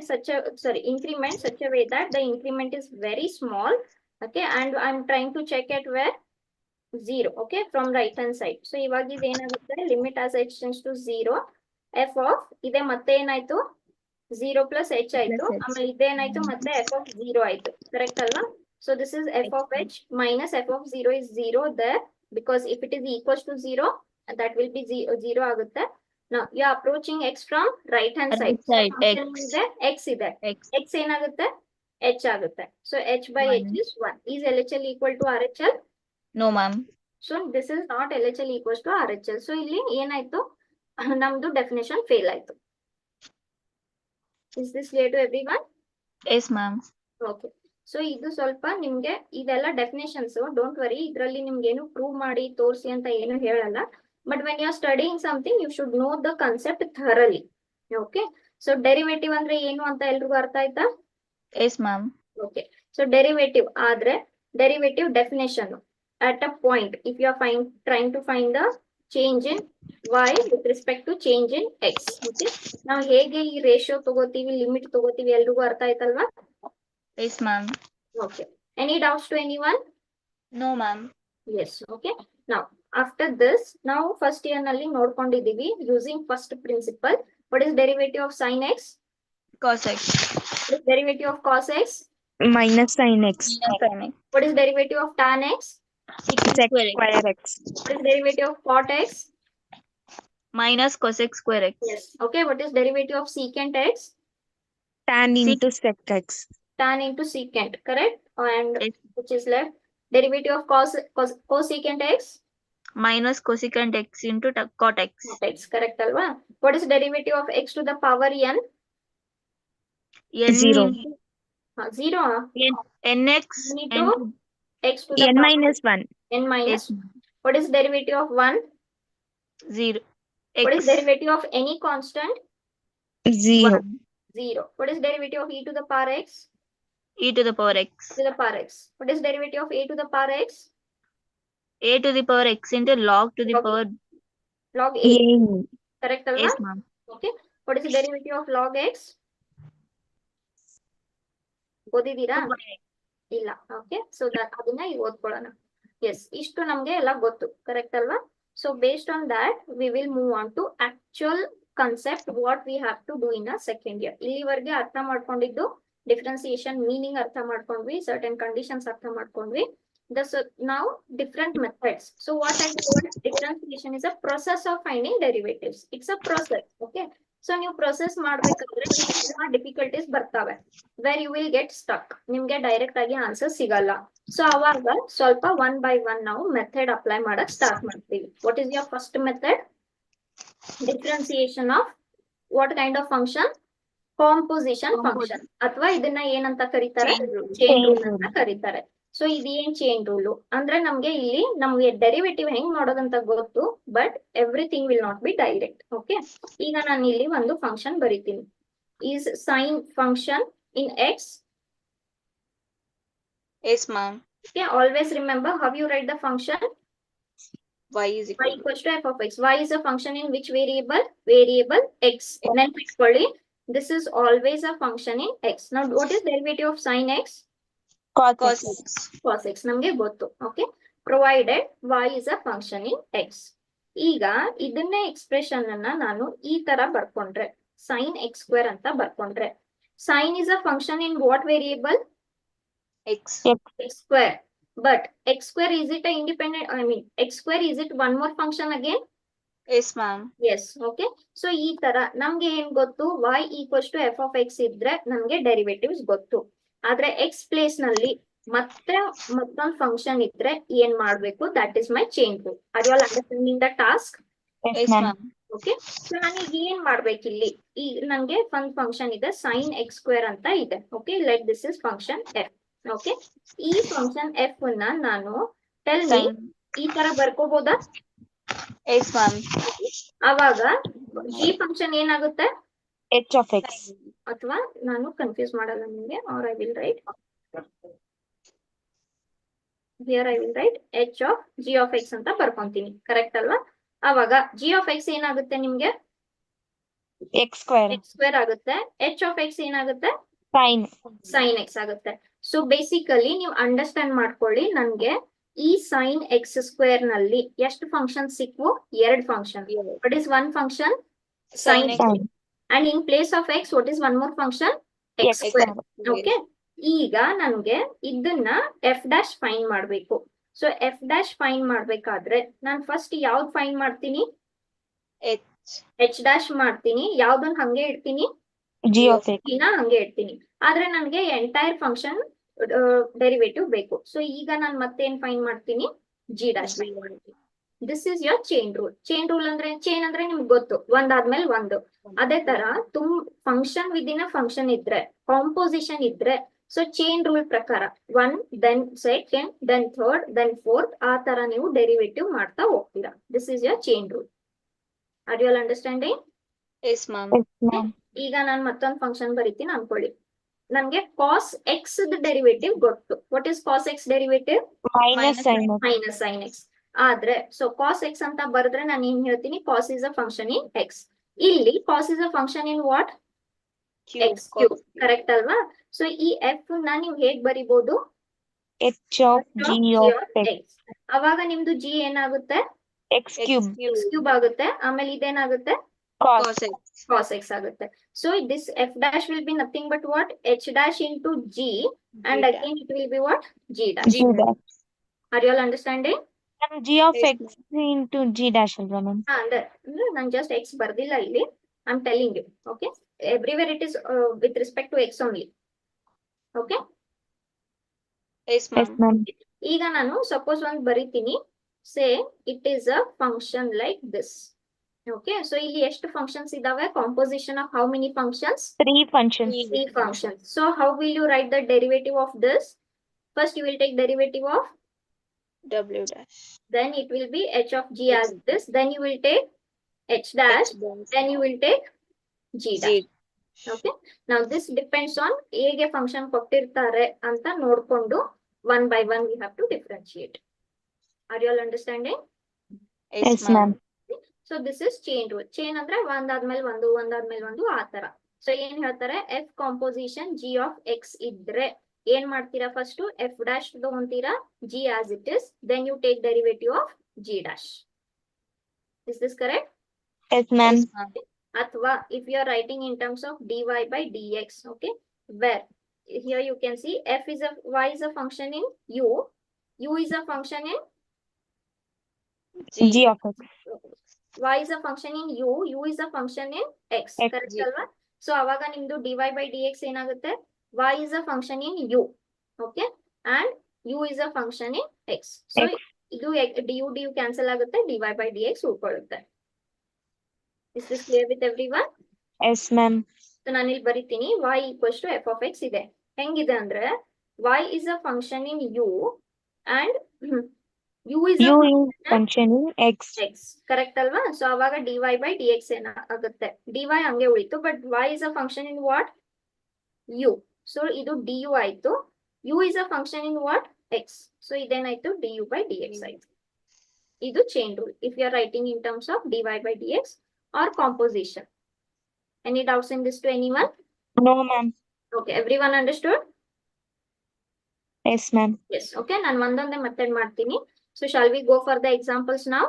increment such a way that the increment is very small, okay, and I'm trying to check at where 0, okay, from right hand side. So ಇವಾಗ ಇದು ಏನಾಗುತ್ತೆ, limit as h tends to 0 f of ಇದೆ ಮತ್ತೆ ಏನಾಯ್ತು 0 plus h ಆಯ್ತು, Plus h. ಆಮೇಲೆ ಇದೇನಾಯ್ತು ಮತ್ತೆ f of 0 ಆಯ್ತು. ಕರೆಕ್ಟ್ ಅಲ್ವಾ? So this is f of h minus f of 0 is 0 there, because if it is equals to 0 that will be 0 ಆಗುತ್ತೆ. Now you are approaching x from right hand side. Right side, Function x. ಇದೆ, x ಇದೆ, X. x ಏನಾಗುತ್ತೆ, h ಆಗುತ್ತೆ. So h by h 1. is 1. Is LHL equal to RHL? No, ma'am. So this is not LHL equals to RHL. So ಇಲ್ಲಿ ಏನಾಯ್ತು, ನಮ್ದು definition fail ಆಯ್ತು. Is this clear to everyone? Yes, ma'am. Okay. So ಇದು ಸ್ವಲ್ಪ ನಿಮ್ಗೆ ಇದೆಲ್ಲ definitions, don't worry, ಇದರಲ್ಲಿ ನಿಮ್ಗೆ ಏನು ಪ್ರೂವ್ ಮಾಡಿ ತೋರಿಸಿ ಅಂತ ಏನು ಹೇಳಲ್ಲ. But when you are studying something you should know the concept ಥರಲಿ. ಓಕೆ, ಸೊ ಡೆರಿವೇಟಿವ್ ಅಂದ್ರೆ ಏನು ಅಂತ ಎಲ್ರಿಗೂ ಅರ್ಥ ಆಯ್ತಾ? Yes, ma'am. Okay, so derivative ಆದ್ರೆ derivative definition at a point, if you are trying to find the change in y with respect to change in x. Okay, ನಾವು ಹೇಗೆ ಈ ರೇಷಿಯೋ ತಗೋತೀವಿ, ಲಿಮಿಟ್ ತಗೋತೀವಿ, ಎಲ್ರಿಗೂ ಅರ್ಥ ಆಯ್ತಲ್ವಾ? Yes, ma'am. Okay, any doubts to anyone? No, ma'am. Yes. Okay, now after this, now first year ನಲ್ಲಿ ನೋಡ್ಕೊಂಡಿದೀವಿ using first principle. What is derivative of sin x? Cos x. What is derivative of cos x? Minus sin x. Minus sin x. What is derivative of tan x? Sec Sec square x. square x. What is derivative of cot x? Minus cosec square x. Yes. Okay, what is derivative of secant x? Tan Sec- into sec x. Tan into secant, correct? And Yes. which is left? Derivative of cosecant x? Minus cosecant x into cot x. Cot x, correct alva? What is derivative of x to the power n? N 0. into Zero. n, nx into into x to the n power minus 1. n minus. s What is derivative of 1? 0 What is x derivative of any constant? 0. 1 0. What is derivative of e to the power x? e to the power x To the power x. What is derivative of a to the power x? a to the power x into log to the Log power log a. A. Correct alva? yes ma'am. Okay. What is the derivative of log x? ಓದಿದೀರಾ? 2x. ಇಲ್ಲ. Okay, so ಅದನ್ನ ಈಗ ಓದ್ಕೊಳ್ಳೋಣ. S, ಇಷ್ಟು ನಮ್ಗೆ ಎಲ್ಲ ಗೊತ್ತು, correct ಅಲ್ವಾ? So based on that we will move on to actual concept what we have to do in a second year. ಇಲ್ಲಿವರೆಗೆ ಅರ್ಥ ಮಾಡ್ಕೊಂಡಿದ್ದು ಡಿಫ್ರೆನ್ಸಿಯೇಷನ್ ಮೀನಿಂಗ್ ಅರ್ಥ ಮಾಡ್ಕೊಂಡ್ವಿ, ಸರ್ಟನ್ ಕಂಡೀಷನ್ಸ್ ಅರ್ಥ ಮಾಡ್ಕೊಂಡ್ವಿ. Now different methods. So what I told, differentiation is a process of finding derivatives. It's a process. Okay. So ನೀವು process ಮಾಡ್ಬೇಕಾದ್ರೆ ತುಂಬಾ ಡಿಫಿಕಲ್ಟೀಸ್ ಬರ್ತವೆ, where you will get stuck. ನಿಮ್ಗೆ ಡೈರೆಕ್ಟ್ ಆಗಿ ಆನ್ಸರ್ ಸಿಗಲ್ಲ. ಸೊ ಅವಾಗ ಸ್ವಲ್ಪ ಒನ್ ಬೈ ಒನ್ ನಾವು ಮೆಥಡ್ ಅಪ್ಲೈ ಮಾಡಕ್ ಸ್ಟಾರ್ಟ್ ಮಾಡ್ತೀವಿ. What is your first method? Differentiation of what kind of function? Composition function, ಅಥವಾ ಇದನ್ನ ಏನಂತ ಕರೀತಾರೆ? Chain rule. Chain rule Chain ಅಂತ ಕರೀತಾರೆ. ಸೊ ಇದೇನ್ ಚೈನ್ ರೂಲ್ ಅಂದ್ರೆ ನಮ್ಗೆ ಇಲ್ಲಿ ನಮ್ಗೆ ಡೆರಿವೇಟಿವ್ ಹೆಂಗ್ ಮಾಡೋದಂತ ಗೊತ್ತು, but everything will not be direct. Okay, ಈಗ ನಾನು ಇಲ್ಲಿ ಒಂದು ಫಂಕ್ಷನ್ ಬರೀತೀನಿ. Is sine function in x. Yes ma'am. Okay, always remember how you write the function. y is Y equal to equals to f of x. Y is a function in which variable? Variable x. Next, this is always a function in x. Now, what is derivative of sin x? cos cos x. x. Cos x. ನಮ್ಗೆ ಗೊತ್ತು. Okay, provided y is a function in x. ಈಗ ಇದನ್ನೇ expression ಅನ್ನ ನಾನು ಈ ತರ ಬರ್ಕೊಂಡ್ರೆ, sin x square ಅಂತ ಬರ್ಕೊಂಡ್ರೆ, sin is a function in what variable? x X square. But x square, is it a independent? I mean, x square, is it one more function again? yes ma'am. Yes. Okay. So ಈ ತರ ನಮ್ಗೆ ಏನ್ ಗೊತ್ತು? y equals to f of x ಇದ್ರೆ ನಮ್ಗೆ derivatives ಗೊತ್ತು. ಆದ್ರೆ x place ನಲ್ಲಿ ಮತ್ತೆ ಮತ್ತೊಂದು ಫಂಕ್ಷನ್ ಇದ್ರೆ ಏನ್ ಮಾಡ್ಬೇಕು? That is my chain rule. Are you all understanding the task? Yes, Yes ma'am. ma'am. Okay, so ನಾನೀಗ ಏನ್ ಮಾಡ್ಬೇಕಿಲ್ಲಿ? ಈ ನಂಗೆ ಒಂದು ಫಂಕ್ಷನ್ ಇದೆ, sin x square ಅಂತ ಇದೆ. Okay, like this is function f. Okay, ಈ ಫಂಕ್ಷನ್ f ನ ನಾನು ಟೆಲ್ ಮಿ Sin. ಈ ತರ ಬರ್ಕೋಬಹುದಾ? Yes ma'am. ಅವಾಗ g ಫಂಕ್ಷನ್ ಏನಾಗುತ್ತೆ? h of x. ಅಥವಾ ನಾನು ಕನ್ಫ್ಯೂಸ್ ಮಾಡಲ್ಲ ನಿಮಗೆ, or I will write here, I will write h of g of x ಅಂತ ಬರ್ಕೊಂತೀನಿ. ಕರೆಕ್ಟ್ ಅಲ್ವಾ? ಅವಾಗ g of x ಏನಾಗುತ್ತೆ ನಿಮ್ಗೆ? x square. x ಸ್ಕ್ವೇರ್ ಆಗುತ್ತೆ. h of x ಏನಾಗುತ್ತೆ? Sin. sin x ಆಗುತ್ತೆ. ಸೊ ಬೇಸಿಕಲಿ ನೀವು ಅಂಡರ್ಸ್ಟ್ಯಾಂಡ್ ಮಾಡ್ಕೊಳ್ಳಿ, ನನ್ಗೆ ಈ sin x ಸ್ಕ್ವೇರ್ ನಲ್ಲಿ ಎಷ್ಟು ಫಂಕ್ಷನ್ ಸಿಕ್ವು? ಎರಡು function. What is one function? sin Sin x. x. Sin. And in place of x, what is one more function? X X square. square. Okay. ಈಗ ನನ್ಗೆ ಇದನ್ನ f dash ಫೈನ್ ಮಾಡ್ಬೇಕು. So f dash fine ಮಾಡ್ಬೇಕಾದ್ರೆ ನಾನು first ಯಾವ್ದು fine ಮಾಡ್ತೀನಿ? h dash ಮಾಡ್ತೀನಿ. ಯಾವ್ದನ್ನ ಹಂಗೆ ಇಡ್ತೀನಿ? g of x. ನ ಹಂಗೆ ಇಡ್ತೀನಿ. ಆದ್ರೆ ನನ್ಗೆ ಎಂಟೈರ್ ಫಂಕ್ಷನ್ ಡೆರಿವೇಟಿವ್ ಬೇಕು. ಸೊ ಈಗ ನಾನು ಮತ್ತೇನ್ ಫೈನ್ ಮಾಡ್ತೀನಿ? g dash ಫೈನ್ ಮಾಡ್ತೀನಿ. This is your chain rule. Chain rule ಅಂದ್ರೆ, ಚೈನ್ ಅಂದ್ರೆ ನಿಮ್ಗೆ ಗೊತ್ತು, ಒಂದಾದ್ಮೇಲೆ ಒಂದು. ಅದೇ ತರ ಫಂಕ್ಷನ್ ವಿದಿನ್ ಅ ಫಂಕ್ಷನ್ ಇದ್ರೆ, ಕಾಂಪೋಸಿಷನ್ ಇದ್ರೆ, ಸೊ ಚೈನ್ ರೂಲ್ ಪ್ರಕಾರ one, then second, then third, then fourth, ಆ ತರ ನೀವು ಡೆರಿವೇಟಿವ್ ಮಾಡ್ತಾ ಹೋಗ್ತೀರಾ. This is your chain rule. Are you all understanding? Yes ma'am. Yes, ma'am. ಈಗ ನಾನು ಮತ್ತೊಂದು ಫಂಕ್ಷನ್ ಬರೀತೀನಿ ಅನ್ಕೊಳ್ಳಿ. ನನ್ಗೆ ಕಾಸ್ ಎಕ್ಸ್ ಡೆರಿವೇಟಿವ್ ಗೊತ್ತು. What is cos x derivative? Minus sin x. Minus sine x. ಆದ್ರೆ ಸೊ ಕಾಸ್ ಎಕ್ಸ್ ಅಂತ ಬರೆದ್ರೆ ನಾನು ಏನ್ ಹೇಳ್ತೀನಿ? Cos is a function in x. ಇಲ್ಲಿ cos is a function in what? X cube. Correct ಅಲ್ವಾ? So ಈ ಎಫ್ ನ ನೀವು ಹೇಗ್ ಬರಿಬಹುದು? h of g of x. ಅವಾಗ ನಿಮ್ದು ಜಿ ಏನಾಗುತ್ತೆ? x cube. ಎಕ್ಸ್ ಕ್ಯೂಬ್ ಆಗುತ್ತೆ. ಆಮೇಲೆ ಇದೇನಾಗುತ್ತೆ? Cos. Cos x. Cos x ಆಗುತ್ತೆ. So this f dash will be nothing but what? H dash into g, and G again it will be what? G dash. g dash. Are you all understanding? Ma'am, g of Yes, x into g dash ಅಲ್ವಾ ma'am? ಅಂದ್ರೆ ನಾನು just x ಬರ್ದಿಲ್ಲ ಇಲ್ಲಿ. I'm telling you. Okay. Everywhere it is with respect to x only. Okay. Yes Yes, ma'am. ma'am. ಈಗ ನಾನು suppose ಒಂದು ಬರೀತೀನಿ. Say it is a function like this. Okay. So ಇಲ್ಲಿ ಎಷ್ಟು ಫಂಕ್ಷನ್ಸ್ ಇದಾವೆ? Composition of how many functions? 3 functions. 3 functions. So how will you write the derivative of this? First you will take derivative of, W dash. then it will be h of g H as this, then you will take h dash, dash then you will take g dash. G. Okay, now this depends on ಹೇಗೆ function ಕೊಟ್ಟಿರ್ತಾರೆ ಅಂತ ನೋಡ್ಕೊಂಡು one by one we have to differentiate. Are you all understanding? Yes, ma'am. So this is chain rule. Chain ಅಂದ್ರೆ ಒಂದಾದ್ಮೇಲೆ ಒಂದು ಆ ತರ. So ಏನ್ ಹೇಳ್ತಾರೆ, f composition g of x ಇದ್ರೆ ಏನ್ ಮಾಡ್ತೀರಾ, first f dash ತಗೊಂತೀರಾ g as it is, then you take derivative of g dash. Is this correct? Yes, ma'am. Yes, ma'am. Athwa if you are writing in terms of dy by dx, okay, where here you can see f is a, y is a function in u is a function in G of x. y is a function in u is a function in x, X. correct alva? So ಅವಾಗ ನಿಮ್ದು dy by dx ಏನಾಗುತ್ತೆ, y is a function in u, okay, and u is a function in x. So X. ಇದು du cancel ಆಗುತ್ತೆ, dy by dx ಉಳ್ಕೊಳ್ಳುತ್ತೆ. Is this clear with everyone? Yes, ma'am. So ನಾನು ಇಲ್ಲಿ ಬರಿತೀನಿ y equals to f of x ಇದೆ. ಹೆಂಗಿದೆ ಅಂದ್ರೆ y is a function in u and u is a U function is function in x. x, correct ಅಲ್ವಾ? So ಅವಾಗ dy by dx ಏನಾಗುತ್ತೆ, dy ಹಂಗೆ ಉಳಿತು, but y is a function in what, u. So ಇದು du ಆಯ್ತು, u is a function in what, x. So ಇದೇನಾಯ್ತು, du by dx ಆಯ್ತು. ಇದು chain rule if you are writing in terms of dy by dx or composition. Any doubts in this to anyone? No, ma'am. Okay, everyone understood? Yes, ma'am. Yes, okay, ನಾನು ಒಂದೊಂದೇ method ಮಾಡ್ತೀನಿ. So shall we go for the examples now?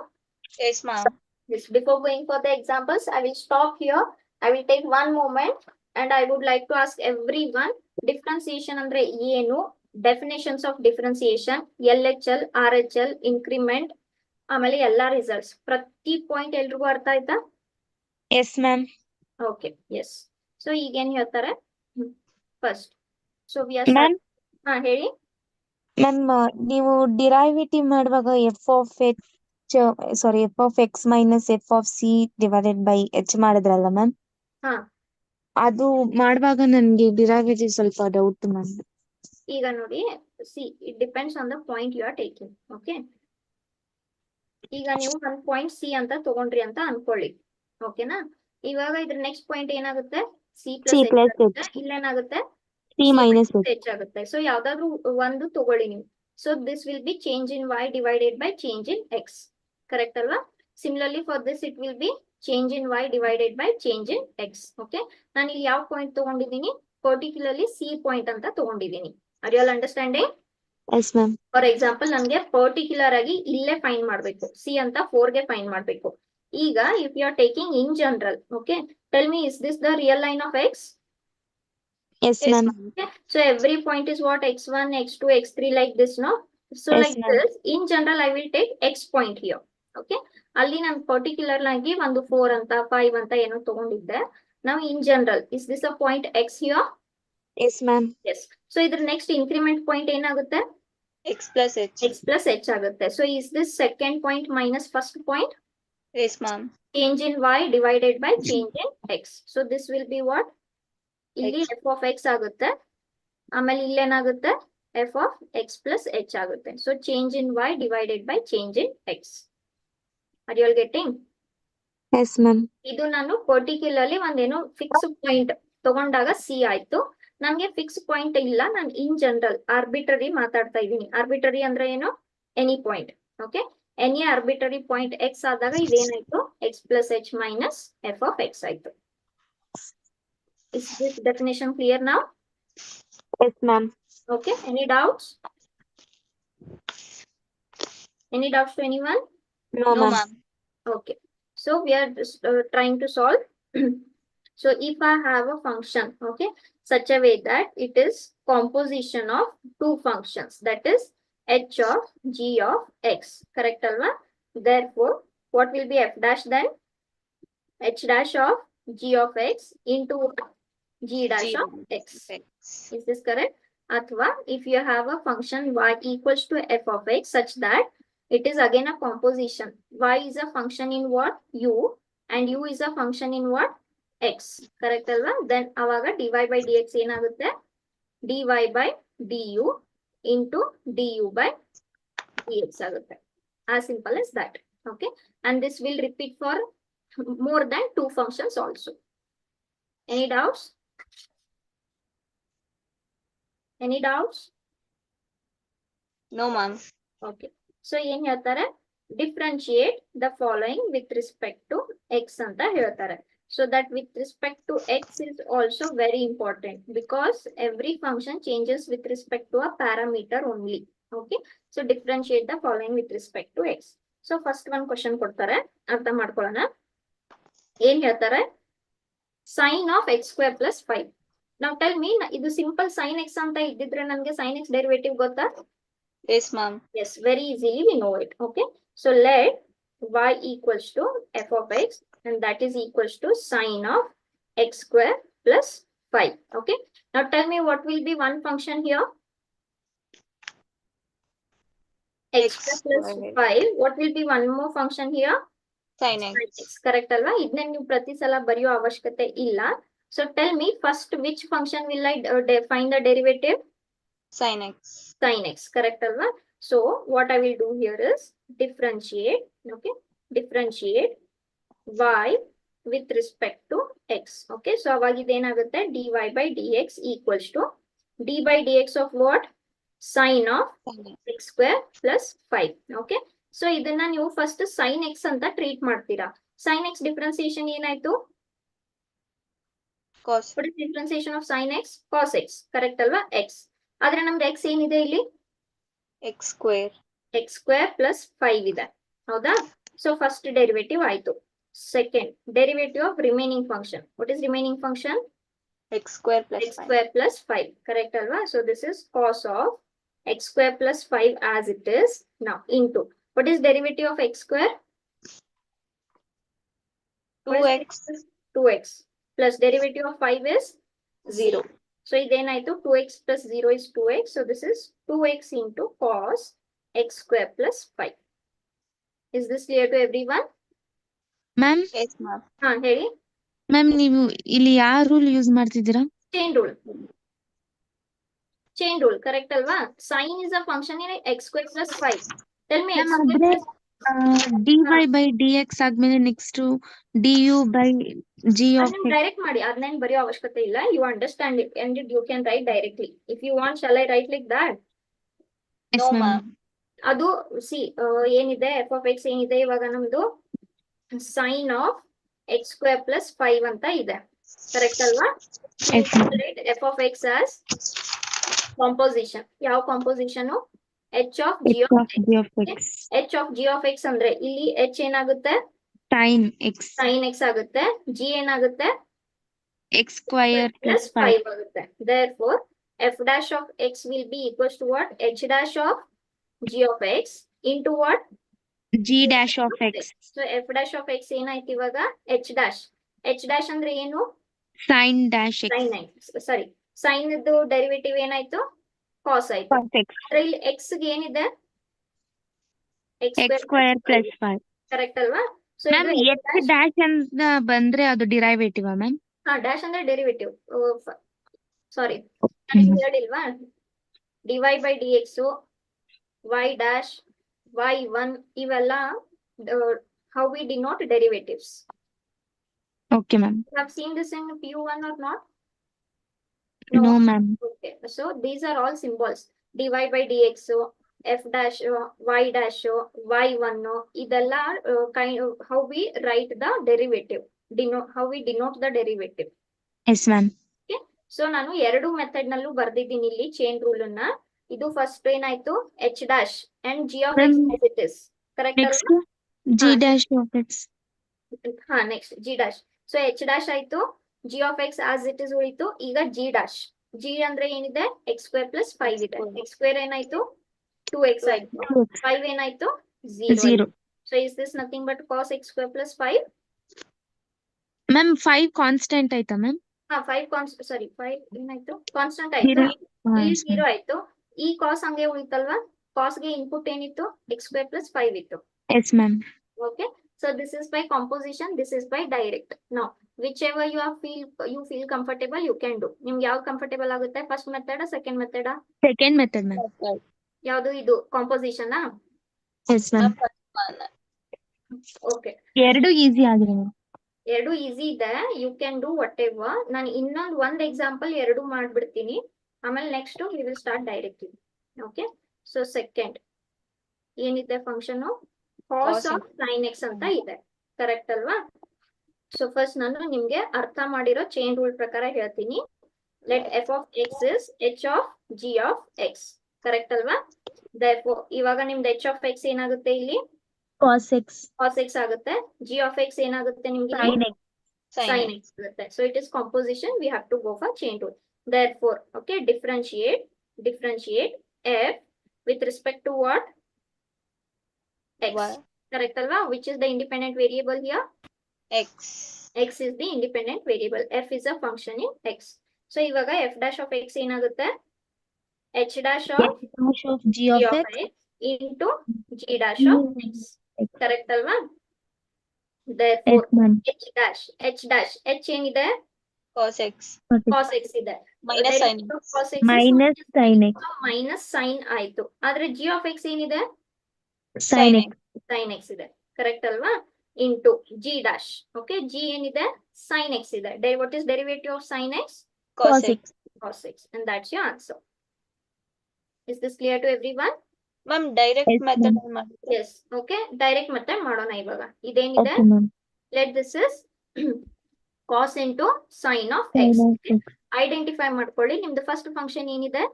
Yes, ma'am. Yes, before going for the examples, I will stop here. I will take one moment and I would like to ask everyone, differentiation ಅಂದ್ರೆ ಏನು, definitions of differentiation, LHL, RHL, increment, ಆಮೇಲೆ ಎಲ್ಲಾ results, ಪ್ರತಿ point ಎಲ್ರಿಗೂ ಅರ್ಥ ಆಯ್ತಾ? Yes, ma'am. Okay, S. So ಈಗ ಏನ್ ಹೇಳ್ತಾರೆ, first so we are Ma'am. ಹಾ ಹೇಳಿ. ಮ್ಯಾಮ್ ನೀವು ಡಿರೈವೇಟಿವ್ ಮಾಡುವಾಗ F of X minus f of C divided by H ಮಾಡಿದ್ರಲ್ಲ ಮ್ಯಾಮ್, ಹಾ ಅದು ಮಾಡುವಾಗ ನನ್ಗೆ ಡಿರೈವೇಟಿವ್ ಸ್ವಲ್ಪ ಡೌಟ್ ಮ್ಯಾಮ್. ಈಗ ನೋಡಿ, see it depends on the point you are taking. Okay, ಈಗ ನೀವು ಒಂದ್ ಪಾಯಿಂಟ್ ಸಿ ಅಂತ ತಗೊಂಡ್ರಿ ಅಂತ ಅನ್ಕೊಳ್ಳಿ, ಓಕೆನಾ? ಇವಾಗ ಇದ್ರ ನೆಕ್ಸ್ಟ್ ಪಾಯಿಂಟ್ ಏನಾಗುತ್ತೆ, ಸಿ ಪ್ಲಸ್ ಎಚ್ ಆಗುತ್ತೆ, ಇಲ್ಲೇನಾಗುತ್ತೆ, ಸಿ ಮೈನಸ್ ಎಚ್. ಎಚ್ ಆಗುತ್ತೆ. ಸೊ ಯಾವ್ದಾದ್ರು ಒಂದು ತಗೊಳ್ಳಿ ನೀವು. So this will be change in y divided by change in x, correct ಅಲ್ವಾ? Similarly for this it will be change in y divided by change in x. Okay, ನಾನು ಇಲ್ಲಿ ಯಾವ point ತಗೊಂಡಿದ್ದೀನಿ, ಪರ್ಟಿಕ್ಯುಲರ್ಲಿ ಸಿ ಪಾಯಿಂಟ್ ಅಂತ ತಗೊಂಡಿದ್ದೀನಿ. Are you all understanding? Yes ma'am. For example ನನ್ಗೆ particular ಆಗಿ ಇಲ್ಲೇ ಫೈಂಡ್ ಮಾಡ್ಬೇಕು, ಸಿ ಅಂತ 4 ಗೆ ಫೈಂಡ್ ಮಾಡ್ಬೇಕು. ಈಗ if you are taking in general, okay, tell me is this the real line of x? Yes, Yes, ma'am. ma'am. Okay. So every point is what, x1, x2, x3 like this, no? So Yes, like ma'am. this, in general, I will take x point here. Okay. ಅಲ್ಲಿ ನಾನು particular ಆಗಿ ಒಂದು 4 ಅಂತ 5 ಅಂತ ಏನೋ ತಗೊಂಡಿದ್ದೆ. Now in general, is this a point x here? Yes, ma'am. Yes. So ಇದ್ರ next increment point ಏನಾಗುತ್ತೆ? X plus H. x plus h ಆಗುತ್ತೆ. So is this second point minus first point? Yes, ma'am. Change in y divided by change in x. So this will be what? ಇಲ್ಲಿ f of x ಆಗುತ್ತೆ, ಆಮೇಲೆ ಇಲ್ಲೇನಾಗುತ್ತೆ, f of x plus h ಆಗುತ್ತೆ. So change in y divided by change in x. Are you all getting? Yes, ma'am. ಇದು ನಾನು particularly ಒಂದೇನು fix point ತಗೊಂಡಾಗ C ಆಯ್ತು. ನನ್ಗೆ ಫಿಕ್ಸ್ ಪಾಯಿಂಟ್ ಇಲ್ಲ, ನಾನು ಇನ್ ಜನರಲ್ ಆರ್ಬಿಟರಿ ಮಾತಾಡ್ತಾ ಇದ್ದೀನಿ. ಆರ್ಬಿಟರಿ ಅಂದ್ರೆ ಏನು, any point. Okay, any arbitrary point x ಆದಾಗ ಇದೇನಾಯ್ತು, x plus h minus f of x ಆಯ್ತು. Is this definition clear now? Yes, ma'am. Okay, any doubts? Any doubts to anyone? No, No, ma'am. ma'am. Okay, so we are just, trying to solve. So if I have a function, okay, such a way that it is composition of two functions, that is h of g of x, correct alva? Therefore, what will be f dash then? H dash of g of x into g dash G of x. X. Is this correct? Athwa, if you have a function y equals to f of x such that it is again a composition. Y is a function in what? U, and U is a function in what? X. Correct alva? Then avaga dy by dx ಏನಾಗುತ್ತೆ? dy by du into du by dx ಆಗುತ್ತೆ. As simple as that. Okay, and this will repeat for more than 2 functions also. Any doubts? Any doubts? No, ma'am. Okay, so ಏನ್ ಹೇಳ್ತಾರೆ, differentiate the following with respect to x ಅಂತ ಹೇಳ್ತಾರೆ. So that with respect to x is also very important because every function changes with respect to a parameter only. Okay, so differentiate the following with respect to x. So first one question ಕೊಡ್ತಾರೆ, ಅರ್ಥ ಮಾಡ್ಕೊಳ್ಳೋಣ. ಏನ್ ಹೇಳ್ತಾರೆ, sin of x square plus 5. Now tell me, ಇದು simple sin x ಅಂತ ಇದ್ದಿದ್ರೆ ನನಗೆ sin x derivative ಗೊತ್ತಾ? Yes, ma'am. Yes, very easily we know it. Okay, so let y equals to f of x, and that is equals to sin of x square plus 5. Okay, now tell me what will be one function here? X square plus 5. What will be one more function here? Sin Sin x. x. Correct alva? ಇದನ್ನ ನೀವು ಪ್ರತಿ ಸಲ ಬರೆಯೋ ಅವಶ್ಯಕತೆ ಇಲ್ಲ. So tell me first which function will I find the derivative? Sin x. Sin x. Correct alva? So what I will do here is differentiate. Okay, differentiate y with respect to x. Okay, so ಅವಾಗ ಇದೇನಾಗುತ್ತೆ, dy by dx equals to d by dx of what? Sin of Sin x. x square plus 5. Okay, so ಇದನ್ನ ನೀವು first sin x ಅಂತ treat ಮಾಡ್ತೀರಾ. sin x differentiation ಏನಾಯ್ತು? Cos. What is differentiation of sin x? Cos x. Correct ಅಲ್ವಾ? x. ಆದ್ರೆ ನಮ್ದು x ಏನಿದೆ ಇಲ್ಲಿ? X square. x square plus 5 ಇದೆ. ಹೌದಾ? So first derivative ಆಯ್ತು. Second derivative of remaining function. What is remaining function? X square plus x 5. square plus 5. Correct alva? So this is cos of x square plus 5 as it is. Now into what is derivative of x square? 2x. 2x plus derivative of 5 is 0. So then I do 2x plus 0 is 2x. So this is 2x into cos x square plus 5. Is this clear to everyone? Ma'am Yes, ma'am. ಹೇಳಿ. Ma'am ನೀವು ಇಲ್ಲಿ ಯಾವ rule use ಮಾಡ್ತಿದ್ದೀರಾ? Chain rule. Chain rule, correct alva? Sin is a function in x square plus 5. Tell me x ma'am square ಆದ್ರೆ plus dy by dx ಆದ್ಮೇಲೆ next du by g of x. Direct ಮಾಡಿ, ಅದನ್ನೇನ್ ಬರೆಯೋ ಅವಶ್ಯಕತೆ ಇಲ್ಲ. You understand it and you can write directly. If you want shall I write like that? Yes, No, ma'am. ma'am. ಅದು C ಏನಿದೆ, F of X ಏನಿದೆ ಇವಾಗ ನಮ್ದು sine of x square plus 5 ಅಂತ ಇದೆ. ಕರೆಕ್ಟ್ ಅಲ್ವಾ? Yes, ma'am. F of x as composition. ಯಾವ composition? H of g h of of g of x. H of g of x ಅಂದ್ರೆ ಇಲ್ಲಿ h ಏನಾಗುತ್ತೆ? sin x. ಸೈನ್ ಎಕ್ಸ್ ಆಗುತ್ತೆ. G ಏನಾಗುತ್ತೆ? x square plus plus 5. 5 ಆಗುತ್ತೆ. Therefore, f dash of x will be equals to what? H dash of g of x into what? g dash of x. So f dash of x ಏನಾಯ್ತು ಇವಾಗ? h dash. h dash ಅಂದ್ರೆ ಏನು? sin dash x. sin x. Sorry, sin ಇದ್ದು derivative ಏನಾಯ್ತು? cos ಆಯ್ತು. cos x. ಆದ್ರೆ ಇಲ್ಲಿ x ಗೆ ಏನಿದೆ? x x square plus 5. Correct ಅಲ್ವಾ? ಸೊ ಮ್ಯಾಮ್ x dash ಅಂತ ಬಂದ್ರೆ ಅದು ಡಿರೈವೇಟಿವ್ ಮ್ಯಾಮ್? ಡ್ಯಾಶ್ ಅಂದ್ರೆ ಡೆರಿವೇಟಿವ್. ಸಾರಿ, ಹೇಳಿಲ್ವಾ? dy by dx y dash y1 ಇವೆಲ್ಲ how we denote derivatives. Okay, ma'am. You have seen this in PU1 or not? No, ma'am. Okay, so these are all symbols. dy by dx f dash y dash y1 ಇದೆಲ್ಲ kind of how we write the derivative, how we denote the derivative. Yes, ma'am. Okay, so ನಾನು ಎರಡು method ನಲ್ಲೂ ಬರ್ದಿದ್ದೀನಿ ಇಲ್ಲಿ chain rule ಅನ್ನ. ಇದು first ಏನಾಯ್ತು? h dash and g of x as it is. Correct Next ಅಲ್ವಾ? g dash of x. Next g dash. So h dash ಆಯ್ತು, g of x as it is ಉಳಿತು. ಈಗ g dash. g ಅಂದ್ರೆ ಏನಿದೆ? x square plus 5 ಇದೆ. x square ಏನಾಯ್ತು? 2x ಆಯ್ತು. 5 ಏನಾಯ್ತು? 0. So is this nothing but cos x square plus 5? Ma'am 5 constant ಆಯ್ತಾ ಮ್ಯಾಮ್? 5 ಏನಾಯ್ತು? ಕಾನ್ಸ್ಟೆಂಟ್ ಆಯ್ತು. ಇಲ್ಲಿ 0 ಆಯ್ತು. ಈ ಕಾಸ್ ಹಂಗೆ ಉಳಿತಲ್ವಾ? ಕಾಸ್ ಗೆ ಇನ್ಪುಟ್ ಏನಿತ್ತು? x square plus 5 ಇತ್ತು. Yes, ma'am. Okay, so this is by composition, this is by direct. Now whichever you feel comfortable, you can do. ನಿಮ್ಗೆ ಯಾವ್ದು ಕಂಫರ್ಟೇಬಲ್ ಆಗುತ್ತೆ? First method, second method? Second method ma'am. ಯಾವ್ದು ಇದು composition? Yes ma'am. Okay, ಎರಡು easy ಆಗಿದೆ ma'am. ಎರಡು easy ಇದೆ, you can do whatever. ನಾನು ಒಂದ್ ಎಕ್ಸಾಂಪಲ್ ಎರಡು ಮಾಡ್ಬಿಡ್ತೀನಿ, ಆಮೇಲೆ next we will start directly. Okay, so second ಏನಿದೆ function? Cos of sine x ಅಂತ ಇದೆ, ಕರೆಕ್ಟ್ ಅಲ್ವಾ? ಸೊ ಫಸ್ಟ್ ನಾನು ನಿಮ್ಗೆ ಅರ್ಥ ಮಾಡಿರೋ ಚೈನ್ ರೂಲ್ ಪ್ರಕಾರ ಹೇಳ್ತೀನಿ. Let f of x is h of g of x, correct ಅಲ್ವಾ? ಇವಾಗ ನಿಮ್ದು ಎಚ್ ಆಫ್ ಎಕ್ಸ್ ಏನಾಗುತ್ತೆ ಇಲ್ಲಿ? Cos x. ಕಾಸ್ ಎಕ್ಸ್ ಆಗುತ್ತೆ. ಜಿ ಆಫ್ ಎಕ್ಸ್ ಏನಾಗುತ್ತೆ ನಿಮ್ಗೆ? Sine x. sin x ಆಗುತ್ತೆ. So it is composition, we have to go for chain rule. Therefore, okay, differentiate f with respect to what? X. Correct alva? Which is the independent variable here? X. X is the independent variable. F is a function in x. So ivaga f dash of x ಏನಾಗುತ್ತೆ? h dash of g of x into g dash of x. Correct alva? Therefore, h ಏನಿದೆ? Cos x. Cos x ಇದೆ. Minus sin x. Cos x minus sine x. Minus sine ಆಯ್ತು. ಆದ್ರೆ g of x ಏನಿದೆ? Sine x. sin x ಇದೆ, correct ಅಲ್ವಾ? Into g dash. Okay, g ಏನಿದೆ? sin x ಇದೆ. What is derivative of sin x? Cos x. Cos x, and that's your answer. Is this clear to everyone? Ma'am, direct Yes, method. Yes. Okay, direct method ಮಾಡೋಣ ಇವಾಗ. ಇದೇನಿದೆ? Okay ma'am. Let this is cos into sin of x. Identify ಮಾಡ್ಕೊಳ್ಳಿ. ನಿಮ್ದು first function ಏನಿದೆ?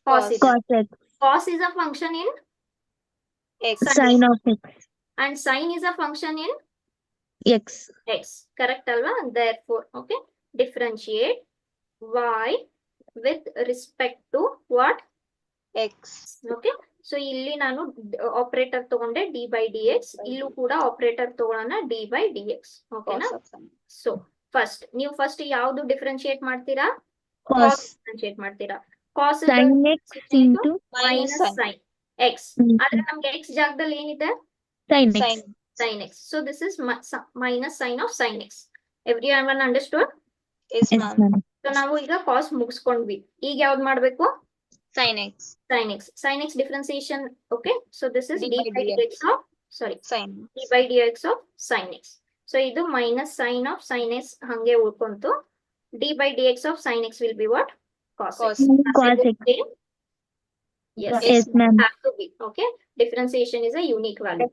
Cos ಇದೆ. Cos x. Cos is a function in X. Sine of x. and sin is a function in x. x. Correct alva? Therefore, okay, differentiate y with respect to what? X. Okay, so ಇಲ್ಲಿ ನಾನು operator ತಗೊಂಡೆ d by dx. ಇಲ್ಲೂ ಕೂಡ operator ತಗೊಳ್ಳೋಣ d by dx. ಓಕೆನಾ? So ನೀವು first ಯಾವ್ದು differentiate ಮಾಡ್ತೀರಾ? ಕಾಸ್. ಡಿಫ್ರೆನ್ಶಿಯೇಟ್ ಮಾಡ್ತೀರಾ. Cos sine x into minus sine x. ಆದ್ರೆ ನಮ್ಗೆ ಎಕ್ಸ್ ಜಾಗದಲ್ಲಿ ಏನಿದೆ? Sine x. sin x. So this is minus sin of sin x. Everyone understood? Yes, yes ma'am. Ma'am. So ನಾವು ಈಗ cos ಮುಗಿಸ್ಕೊಂಡ್ವಿ. ಈಗ ಯಾವ್ದು ಮಾಡ್ಬೇಕು? Sin x. sin x. Sin x differentiation. Okay, so this is D d by by dx. dx of Sin. d by dx of sin x. So ಇದು minus sin of sin x ಹಂಗೆ ಉಳ್ಕೊಂತು. d by dx of sin x will be what? Cos x. Cos x. Yes, Yes, ma'am. have to be. Okay, differentiation is a unique value.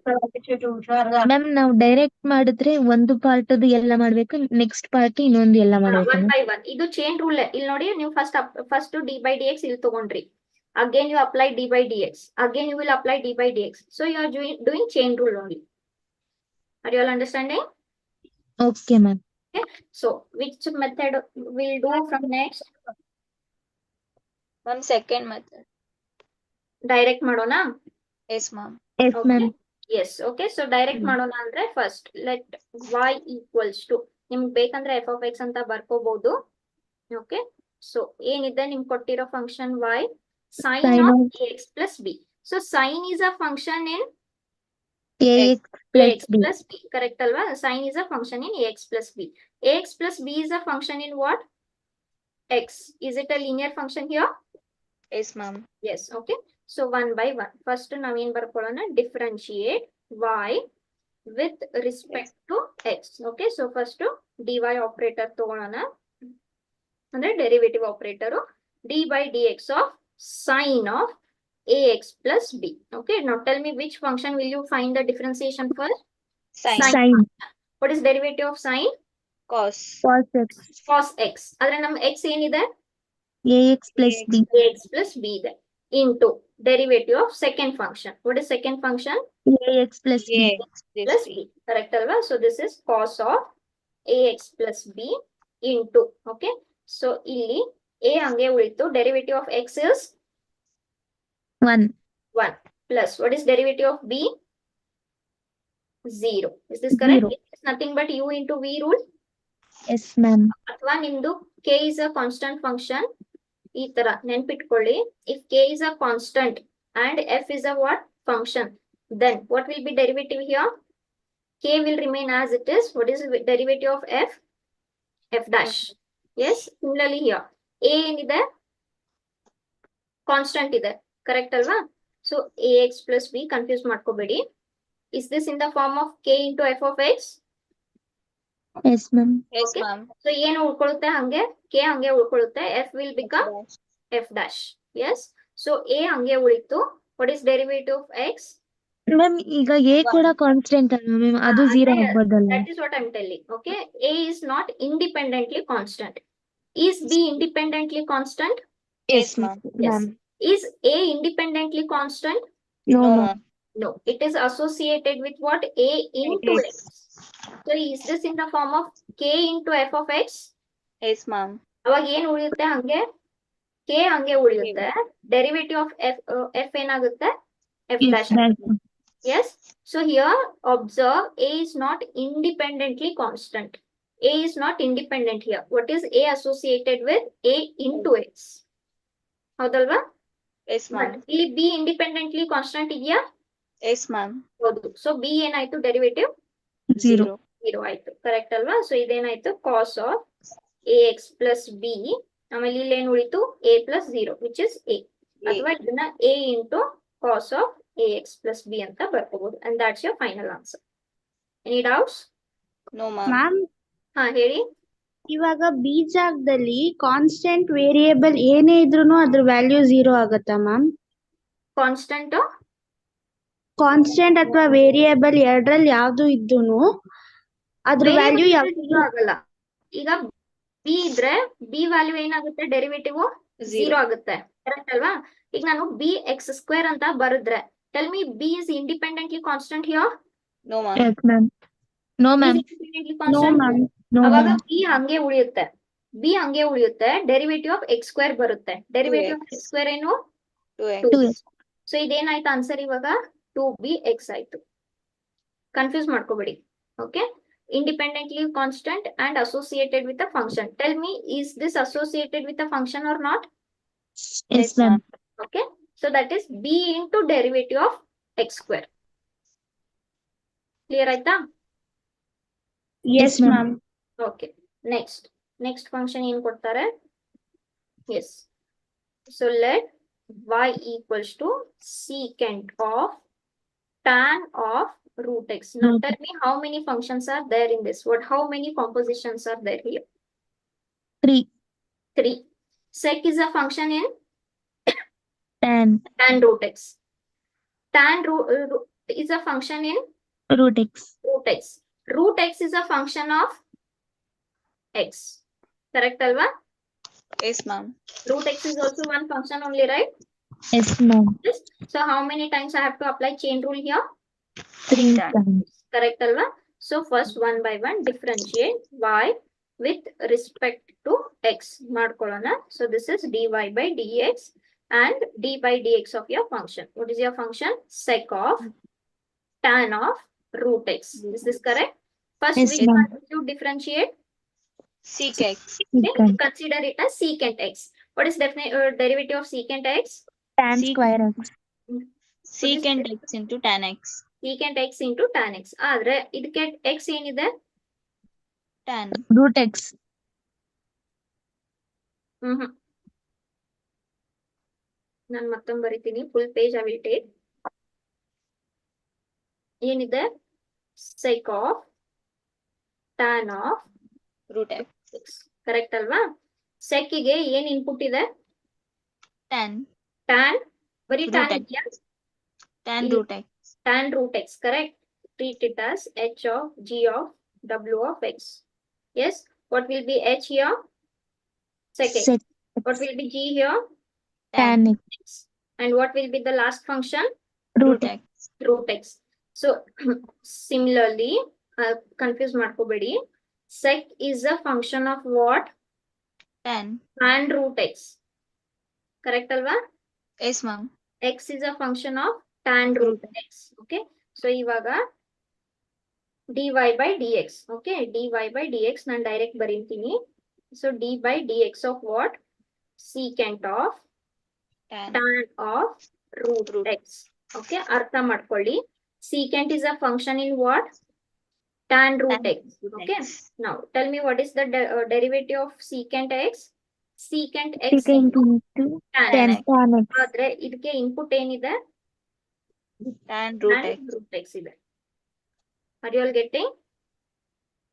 Ma'am ನಾವು direct ಮಾಡಿದ್ರೆ ಒಂದು part ಅದು ಎಲ್ಲ ಮಾಡ್ಬೇಕು, next part ಇನ್ನೊಂದು ಎಲ್ಲ ಮಾಡ್ಬೇಕು. One by one. ಇದು ಚೈನ್ ರೂಲ್. ಇಲ್ಲಿ ನೋಡಿ, ನೀವು first d by d x ಇಲ್ಲಿ ತಗೊಂಡ್ರಿ. Again you apply d by d x. Again you will apply d by d x. So you are doing chain rule only. Are you all understanding? Okay ma'am. So which method will do from next? Ma'am, second method. Direct ಮಾಡೋಣ? Yes, ma'am. Yes ma'am. Yes. Okay, so direct ಮಾಡೋಣ ಅಂದ್ರೆ first let y equals to, ನಿಮ್ಗೆ ಬೇಕಂದ್ರೆ F of X ಅಂತ ಬರ್ಕೋಬಹುದು. Okay, so ಏನಿದೆ ನಿಮ್ಗೆ ಕೊಟ್ಟಿರೋ function y, sin of ax plus b. So sin is a function in ax ax plus b. plus b. Correct alva? Sin is a function in ax plus b. Ax plus b is a function in what? X. Is it a linear function here? Yes, ma'am. Yes. Okay, so one by one. First ನಾವು ಏನ್ ಬರ್ಕೊಳ್ಳೋಣ? Differentiate y with respect to x. Okay, so first dy operator ತಗೊಳ್ಳೋಣ, ಅಂದ್ರೆ derivative operator d by dx of sin of ax plus b. Okay, now tell me which function will you find the differentiation first? Sin. Sin. What is derivative of sin? Cos. Cos x. Cos x. ಆದ್ರೆ ನಮ್ x ಏನಿದೆ? ax plus b. ax plus b ಇದೆ into derivative of second function. What is second function? ax plus b. Ax plus Plus b. b. Correct alva? So this is cos of ax plus b into, okay, so ಇಲ್ಲಿ a ಹಂಗೆ ಉಳಿತು. Derivative of x is 1. 1 plus what is derivative of b? 0. Is this correct? 0. It is nothing but u into v rule. Yes ma'am. ಅಥವಾ ನಿಮ್ದು k is a constant function. ಈ ತರ ನೆನ್ಪಿಟ್ಕೊಳ್ಳಿ. If k is a constant and f is a what? Function. Then what will be derivative here? K will remain as it is. What is the derivative of f? f dash. Yes, similarly here a ಏನಿದೆ constant ಇದೆ, correct ಅಲ್ವಾ? So ax plus b confuse ಮಾಡ್ಕೋಬೇಡಿ. Is this in the form of k into f of x? Yes ma'am. Yes, Okay. ma'am. So ಏನು ಉಳ್ಕೊಳ್ಳುತ್ತೆ ಹಂಗೆ, k ಹಂಗೆ ಉಳ್ಕೊಳ್ಳುತ್ತೆ, f will become Dash. f dash. Yes. So a ಹಂಗೆ ಉಳಿತು. What is derivative of x? Ma'am ಈಗ A ಕೂಡ constant ಅಲ್ವಾ ma'am, ಅದು zero ಆಗ್ಬೋದಲ್ಲ? That is what I'm telling. Okay. A is not independently constant. Is b independently constant? Yes, ma'am. Yes. Is a independently constant? No No, ma'am. ma'am. No. It is associated with what? A into Yes. x. So is this in the form of k into f of x? Yes, ma'am. ಅವಾಗ ಏನ್ ಉಳಿಯುತ್ತೆ ಹಂಗೆ, k ಹಂಗೆ ಉಳಿಯುತ್ತೆ. Derivative of f ಏನಾಗುತ್ತೆ? f dash. Yes. So here observe a is not independently constant. A is not independent here. What is a associated with? A into x. ಹೌದಲ್ವಾ? Yes, ma'am. ಇಲ್ಲಿ b independently constant ಇದೆಯಾ? Yes, ma'am. ಹೌದು. So b ಏನಾಯ್ತು derivative? Zero. 0 ಆಯ್ತು, correct ಅಲ್ವಾ? So ಇದೇನಾಯ್ತು cos of ax plus b. ಆಮೇಲೆ ಇಲ್ಲಿ ಏನ್ ಉಳಿತು? a plus 0 which is a. ಅಥವಾ ಇದನ್ನ a into cos of ax plus b ಅಂತ ಬರ್ಕೋಬಹುದು. And that's your final answer. Any doubts? No, ma'am. Ma'am, ಹಾ ಹೇಳಿ. ಇವಾಗ ಬಿ ಜಾಗದಲ್ಲಿ ಕಾನ್ಸ್ಟೆಂಟ್ ವೇರಿಯೇಬಲ್ ಏನೇ ಇದ್ರೂ ಅದ್ರ ವ್ಯಾಲ್ಯೂ ಝೀರೋ ಆಗತ್ತಾ ಮ್ಯಾಮ್? ಕಾನ್ಸ್ಟೆಂಟ್ ಕಾನ್ಸ್ಟೆಂಟ್ ಅಥವಾ ವೇರಿಯೇಬಲ್ ಎರಡರಲ್ಲಿ ಯಾವ್ದು ಇದ್ದೂನು ಅದ್ರ ವ್ಯಾಲ್ಯೂ ಝೀರೋ ಆಗಲ್ಲ. ಈಗ ಬಿ ಇದ್ರೆ ಬಿ ವ್ಯಾಲ್ಯೂ ಏನಾಗುತ್ತೆ? ಡೆರಿವೇಟಿವ್ 0 ಆಗುತ್ತೆ, ಕರೆಕ್ಟ್ ಅಲ್ವಾ? ಈಗ ನಾನು ಬಿ ಎಕ್ಸ್ ಸ್ಕ್ವೇರ್ ಅಂತ ಬರೆದ್ರೆ, tell me b is independently constant here? No, ma'am. Yes ma'am. No ma'am. Independently no constant. Ma'am. ಅವಾಗ ಬಿ ಹಂಗೆ ಉಳಿಯುತ್ತೆ, ಬಿ ಹಂಗೆ ಉಳಿಯುತ್ತೆ. ಡೆರಿವೇಟಿವ್ ಆಫ್ ಎಕ್ಸ್ ಸ್ಕ್ವೇರ್ ಬರುತ್ತೆ. ಡೆರಿವೇಟಿವ್ ಆಫ್ ಎಕ್ಸ್ ಸ್ಕ್ವೇರ್ ಏನು? 2x. 2x. ಸೊ ಇದೇನಾಯ್ತು ಆನ್ಸರ್ ಇವಾಗ? 2bx ಆಯ್ತು. Confuse ಮಾಡ್ಕೋಬೇಡಿ. Okay. Independently constant and associated with a function. Tell me, is this associated with a function or not? Yes ma'am. Okay. So that is b into derivative of x square. Clear ಆಯ್ತಾ? Yes ma'am. Okay. Next function ಏನ್ ಕೊಡ್ತಾರೆ? Yes. So let y equals to secant of tan of root x. Now tell me how many functions are there in this? How many compositions are there here? 3. 3. Sec is a function in tan root x. Tan is a function in root x. root x. Root x is a function of x. Correct alva? Yes, ma'am. Root x is also one function only, right? Yes, ma'am. Yes. So how many times I have to apply chain rule here? 3 times. Correct alva? So first one by one differentiate y with respect to x. ಮಾಡ್ಕೊಳ್ಳೋಣ. So this is dy by dx and d by dx of your function. What is your function? Sec of tan of root x. Is this correct? First, Yes, which ma'am. one you differentiate? Sec x. Okay, consider it as secant x. What is derivative of secant x? Tan square x. Secant x into tan x. Secant x into tan x. ಆದ್ರೆ ಇದಕ್ಕೆ x ಏನಿದೆ? Tan. Root x. ನಾನು ಮತ್ತೊಮ್ಮೆ ಬರಿತೀನಿ. Full page I will take. ಏನಿದೆ? sec of tan of Root x. Correct ಅಲ್ವಾ? sec ಗೆ ಏನ್ ಇನ್ಪುಟ್ ಇದೆ? Tan. tan. ಬರೀ Root tan x. ಇದೆಯಾ? Tan root x. Tan root x, correct? Treat it as h of g of w of x. Yes. What will be h here? Sec x. Sec What will be g here? tan x. And what will be the last function? Root x. Root x. So similarly, confuse ಮಾಡ್ಕೋಬೇಡಿ. Sec is a function of what? Tan. Tan root x. Correct alva? Yes, ma'am. X is a function of tan root x. Okay. So ಇವಾಗ dy by dx. Okay. dy by dx ನಾನು direct ಬರೀತೀನಿ. So d by dx of what? Secant of tan of root x. Okay. ಅರ್ಥ ಮಾಡ್ಕೊಳ್ಳಿ. Secant is a function in what? tan root Tan x. root Okay. x. Now tell me what is the derivative of secant x? Secant x secant into into tan tan x. tan x. ಆದ್ರೆ ಇದಕ್ಕೆ input ಏನಿದೆ? Tan root tan x. root x ಇದೆ. Are you all getting?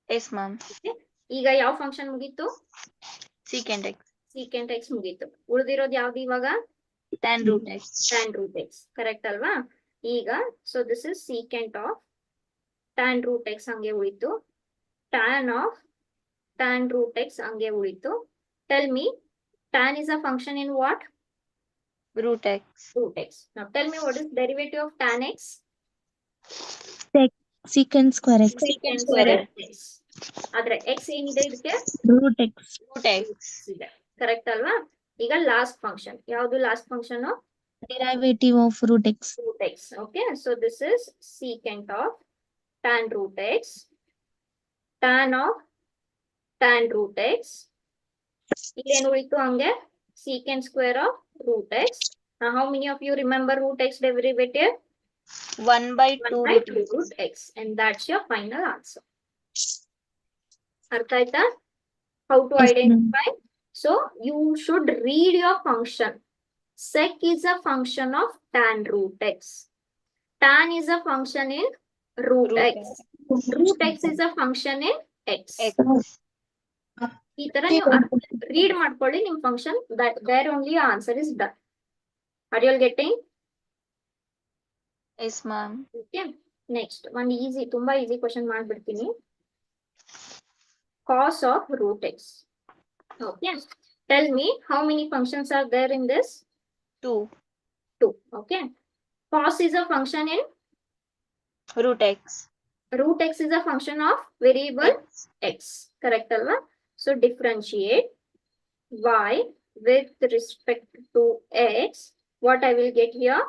Yes, ma'am. Okay. ಈಗ ಯಾವ function ಮುಗೀತು? Secant x. secant x ಮುಗೀತು. ಉಳಿದಿರೋದು ಯಾವ್ದು ಇವಾಗ? Tan root x. tan root x. Correct ಅಲ್ವಾ? ಈಗ so this is secant of tan root x ಹಂಗೆ ಉಳಿತು. tan of tan root x ಹಂಗೆ ಉಳಿತು. Tell me, tan is a function in what? Root x. Root x. Now tell me what is derivative of tan x? secant square x. secant square square x. ಆದ್ರೆ x ಏನಿದೆ ಇದಕ್ಕೆ? root x. Root x. ಇದೆ. Correct ಅಲ್ವಾ? ಈಗ last function ಯಾವುದು? Last function derivative of root x. root x. Okay, so this is secant of tan root x, tan of tan root x. ಇಲ್ಲೇನು ಉಳಿತು ಹಂಗೆ? secant square of root x. Now how many of you remember root x derivative? 1/2 1 by root 2 x. root x, and that's your final answer. ಅರ್ಥ ಆಯ್ತಾ? How to Yes, ma'am. identify? So you should read your function. Sec is a function of tan root x. Tan is a function in root Root x. Root x is a function in x. X. ಈ ತರ ನೀವು read ಮಾಡ್ಕೊಳ್ಳಿ ನಿಮ್ function. There only your answer is done. Are you all getting? Yes, ma'am. Okay. Next one easy, ತುಂಬಾ easy question ಮಾಡ್ಬಿಡ್ತೀನಿ. Cos of root x. Okay. Tell me how many functions are there in this? 2. 2. Okay. Cos is a function in Root x. root x is a function of variable X. x. Correct alva? So differentiate y with respect to x. What I will get here?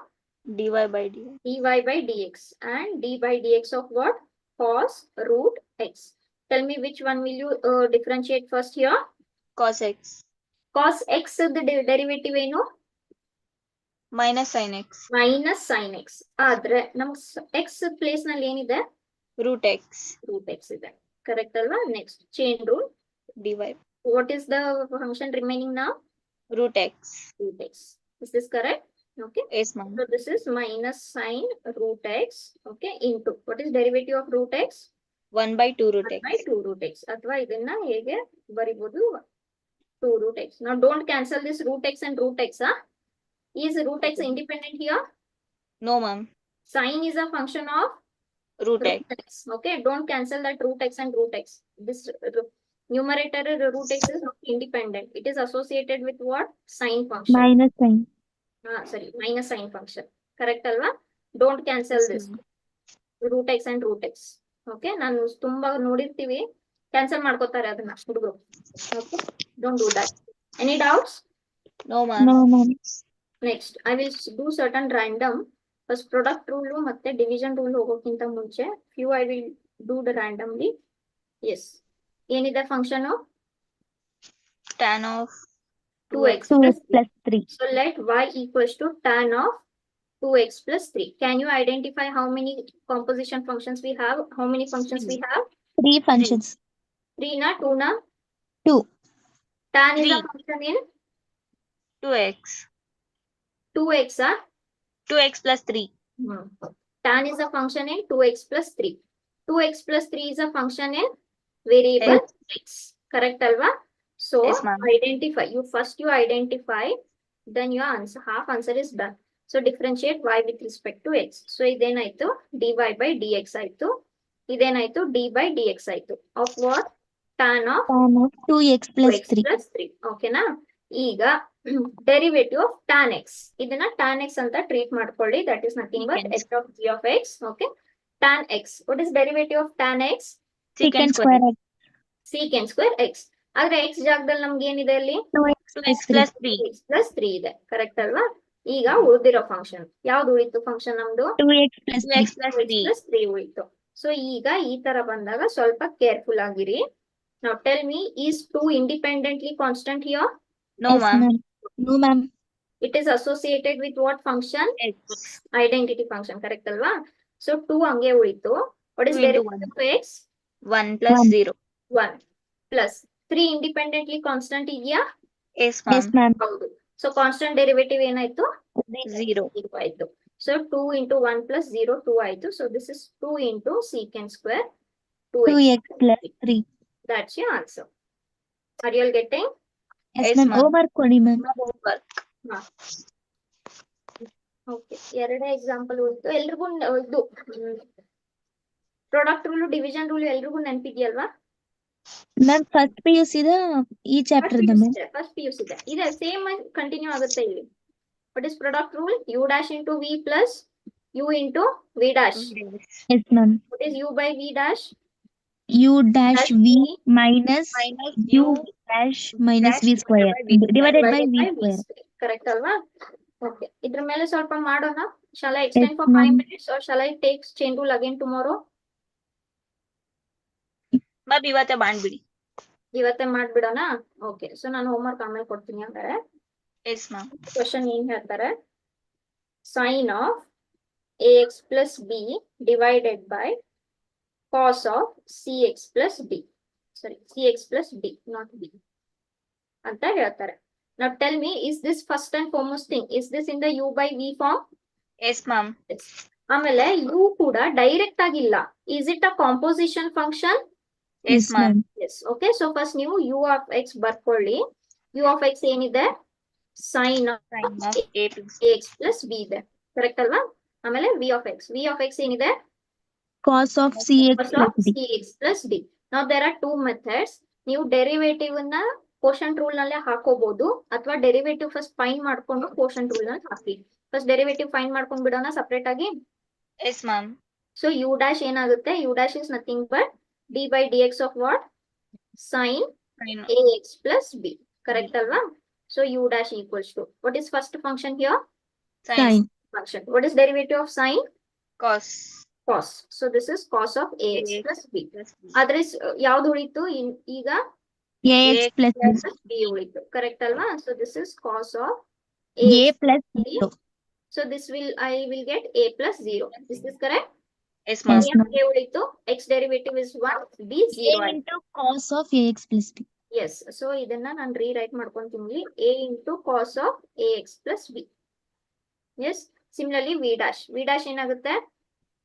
dy by dx. dy by dx. And d by dx of what? Cos root x. Tell me which one will you differentiate first here? Cos x. Cos x the derivative ಏನು? Minus sin x. Minus sin x. ಆದ್ರೆ ನಮ್ಗೆ x place ನಲ್ಲಿ ಏನಿದೆ? Root x. root x ಇದೆ. Correct alva? Next chain rule. dy. What is the function remaining now? Root x. root x. Is this correct? Okay. Yes, ma'am. So this is minus sin root x. Okay. Into what is derivative of root x? 1/2 root 1 x. by 2 root x. ಅಥವಾ ಇದನ್ನ ಹೇಗೆ ಬರಿಬಹುದು? 2 root x. Now don't cancel this root x and root x. Is root x independent here? No, ma'am. Sin is a function of Root x. root x. Okay. Don't cancel that root x and root x. This numerator root x is not independent. It is associated with what? Sin function. minus sign. Sorry, minus sign function. Correct alva? Don't cancel Yes, this. ma'am. root x and root x. Okay, ನಾನು ತುಂಬಾ ನೋಡಿರ್ತೀವಿ, cancel ಮಾಡ್ಕೋತಾರೆ ಅದನ್ನ ಹುಡುಗರು. Okay, don't do that. Any doubts? No, ma'am. No, ma'am. Next, I will do certain random. First product rule ಮತ್ತೆ division rule ಹೋಗೋಕ್ಕಿಂತ ಮುಂಚೆ few I will do the randomly. Yes. ಏನಿದೆ function? Tan of 2x 2x plus 3. plus 3. So let y equals to tan of 2x plus 3. Can you identify how many composition functions we have? How many functions we have? 3 functions. 3 na, 2 na? 2. Tan is a 3. function in 2x. 2x, 2x plus 3. Tan is a function in 2x plus 3. 2x plus 3 is a function in variable x. Correct alva? So Yes, ma'am. identify. You identify, then your answer, half answer is done. So differentiate y with respect to x. So idenaito dy by dx ಆಯ್ತು. ಇದೇನಾಯ್ತು d by dx ಆಯ್ತು. Of what? Tan of Tan of 2x plus 2x 3. plus 3. ಓಕೆನಾ? ಈಗ derivative of tan x. ಇದನ್ನ tan x ಅಂತ treat ಮಾಡ್ಕೊಳ್ಳಿ. That is nothing but Secant. h of g of x. Okay. Tan x. What is derivative of tan x? Secant square x. Secant square x. ಆದ್ರೆ x ಜಾಗದಲ್ಲಿ ನಮ್ಗೆ ಏನಿದೆ ಅಲ್ಲಿ? 2x 2x plus 3. x plus 3 ಇದೆ. Correct ಅಲ್ವಾ? ಈಗ ಉಳಿದಿರೋ function ಯಾವ್ದು ಉಳಿತು? ಫಂಕ್ಷನ್ ನಮ್ದು 2x plus 3. 2x plus 2x 3. plus 3 ಉಳಿತು. ಸೊ ಈಗ ಈ ತರ ಬಂದಾಗ ಸ್ವಲ್ಪ ಕೇರ್ಫುಲ್ ಆಗಿರಿ. Now tell me, is 2 independently constant here? No, Yes, ma'am. ma'am. No, ma'am. It is associated with what function? X. Identity function. Correct alva? So 2 ಹಂಗೆ ಉಳಿತು. What is 2 into derivative of x? 1 plus One. 0. 1 plus 3 independently constant ಇದೆಯಾ? Yes, Yes, ma'am. ma'am. ಹೌದು. So constant derivative ಏನಾಯ್ತು? 0. 0 ಆಯ್ತು. So 2 into 1 plus 0 2 ಆಯ್ತು. So this is 2 into secant square 2x. 2x plus 3. That's your answer. Are you all getting? Yes, Yes, ma'am. ma'am. Homework ಕೊಡಿ ma'am. Homework. Okay, ಎರಡೇ example ಉಳಿತು. ಎಲ್ರಿಗೂ ಇದು product rule, division rule ಎಲ್ರಿಗೂ ನೆನಪಿದ್ಯಲ್ವಾ? Ma'am first PUC the ಈ chapter the ma'am. First PUC ಇದೆ. ಇದೆ same continue ಆಗುತ್ತೆ ಇಲ್ಲಿ. What is product rule? U dash into V plus U into V dash. Yes, ma'am. What is U by V dash? U dash V minus Minus U dash minus V square divided by V square. Correct ಅಲ್ವಾ? Okay. ಇದ್ರ ಮೇಲೆ ಸ್ವಲ್ಪ ಮಾಡೋಣ. Shall I extend Yes, for 5 ma'am. minutes or shall I take chain rule again tomorrow? Ma'am ಇವತ್ತೇ ಮಾಡ್ಬಿಡಿ. ಇವತ್ತೇ ಮಾಡ್ಬಿಡೋಣ. Okay, so ನಾನು ಹೋಮ್ವರ್ಕ್ ಆಮೇಲೆ ಕೊಡ್ತೀನಿ. ಹಂಗಾರೆ Yes, ma'am. ಕ್ವಶನ್ ಏನ್ ಹೇಳ್ತಾರೆ? Sine of ax plus b divided by cos of cx plus d. Sorry, cx plus d, not b ಅಂತ ಹೇಳ್ತಾರೆ. Now tell me, is this first and foremost thing, is this in the u by v form? Yes, ma'am. ಆಮೇಲೆ u ಕೂಡ direct ಆಗಿಲ್ಲ. Is it a composition function? Yes, ma'am. Yes. Okay, so first ನೀವು u of x ಬರ್ಕೊಳ್ಳಿ. u of x ಏನಿದೆ? Sin of Sin of a plus ax plus b ಇದೆ. Correct ಅಲ್ವಾ? ಆಮೇಲೆ v of x ಏನಿದೆ? Cos of CX Cos plus of D. cx plus d. Now there are two methods. ನೀವು derivative ನ quotient rule ನಲ್ಲೇ ಹಾಕೋಬಹುದು, ಅಥವಾ derivative first find ಮಾಡ್ಕೊಂಡು ಕೋಶಂಟ್ ರೂಲ್ ನಲ್ಲಿ ಹಾಕಿ. ಫಸ್ಟ್ ಡೆರಿವೇಟಿವ್ ಫೈಂಡ್ ಮಾಡ್ಕೊಂಡ್ ಬಿಡೋಣ ಸಪರೇಟ್ ಆಗಿ. Yes, ma'am. So u dash ಏನಾಗುತ್ತೆ? u dash is nothing but d by dx of what? Sin Sin ax plus b. Correct alva? So u dash equals to, what is first function here? Sin. Function. What is derivative of sin? cos Cos. So this is cos of ax ax plus b. plus b. ಆದ್ರೆ ಯಾವ್ದು ಉಳಿತು? ಈಗ AX plus B. b ಉಳಿತು. Correct ಅಲ್ವಾ? So this is cos of A ax. plus 0. So this I will get a plus 0. Is this correct? Yes, ma'am. Yes, ma'am. A ಉಳಿತು. X derivative is 1, b A 0 ಆಯ್ತು. into cos of AX plus B. Yes. So ಇದನ್ನ ನಾನು rewrite ಮಾಡ್ಕೊಂತೀನಿ. a into cos of ax plus b. Yes. Similarly v dash. V dash ಏನಾಗುತ್ತೆ?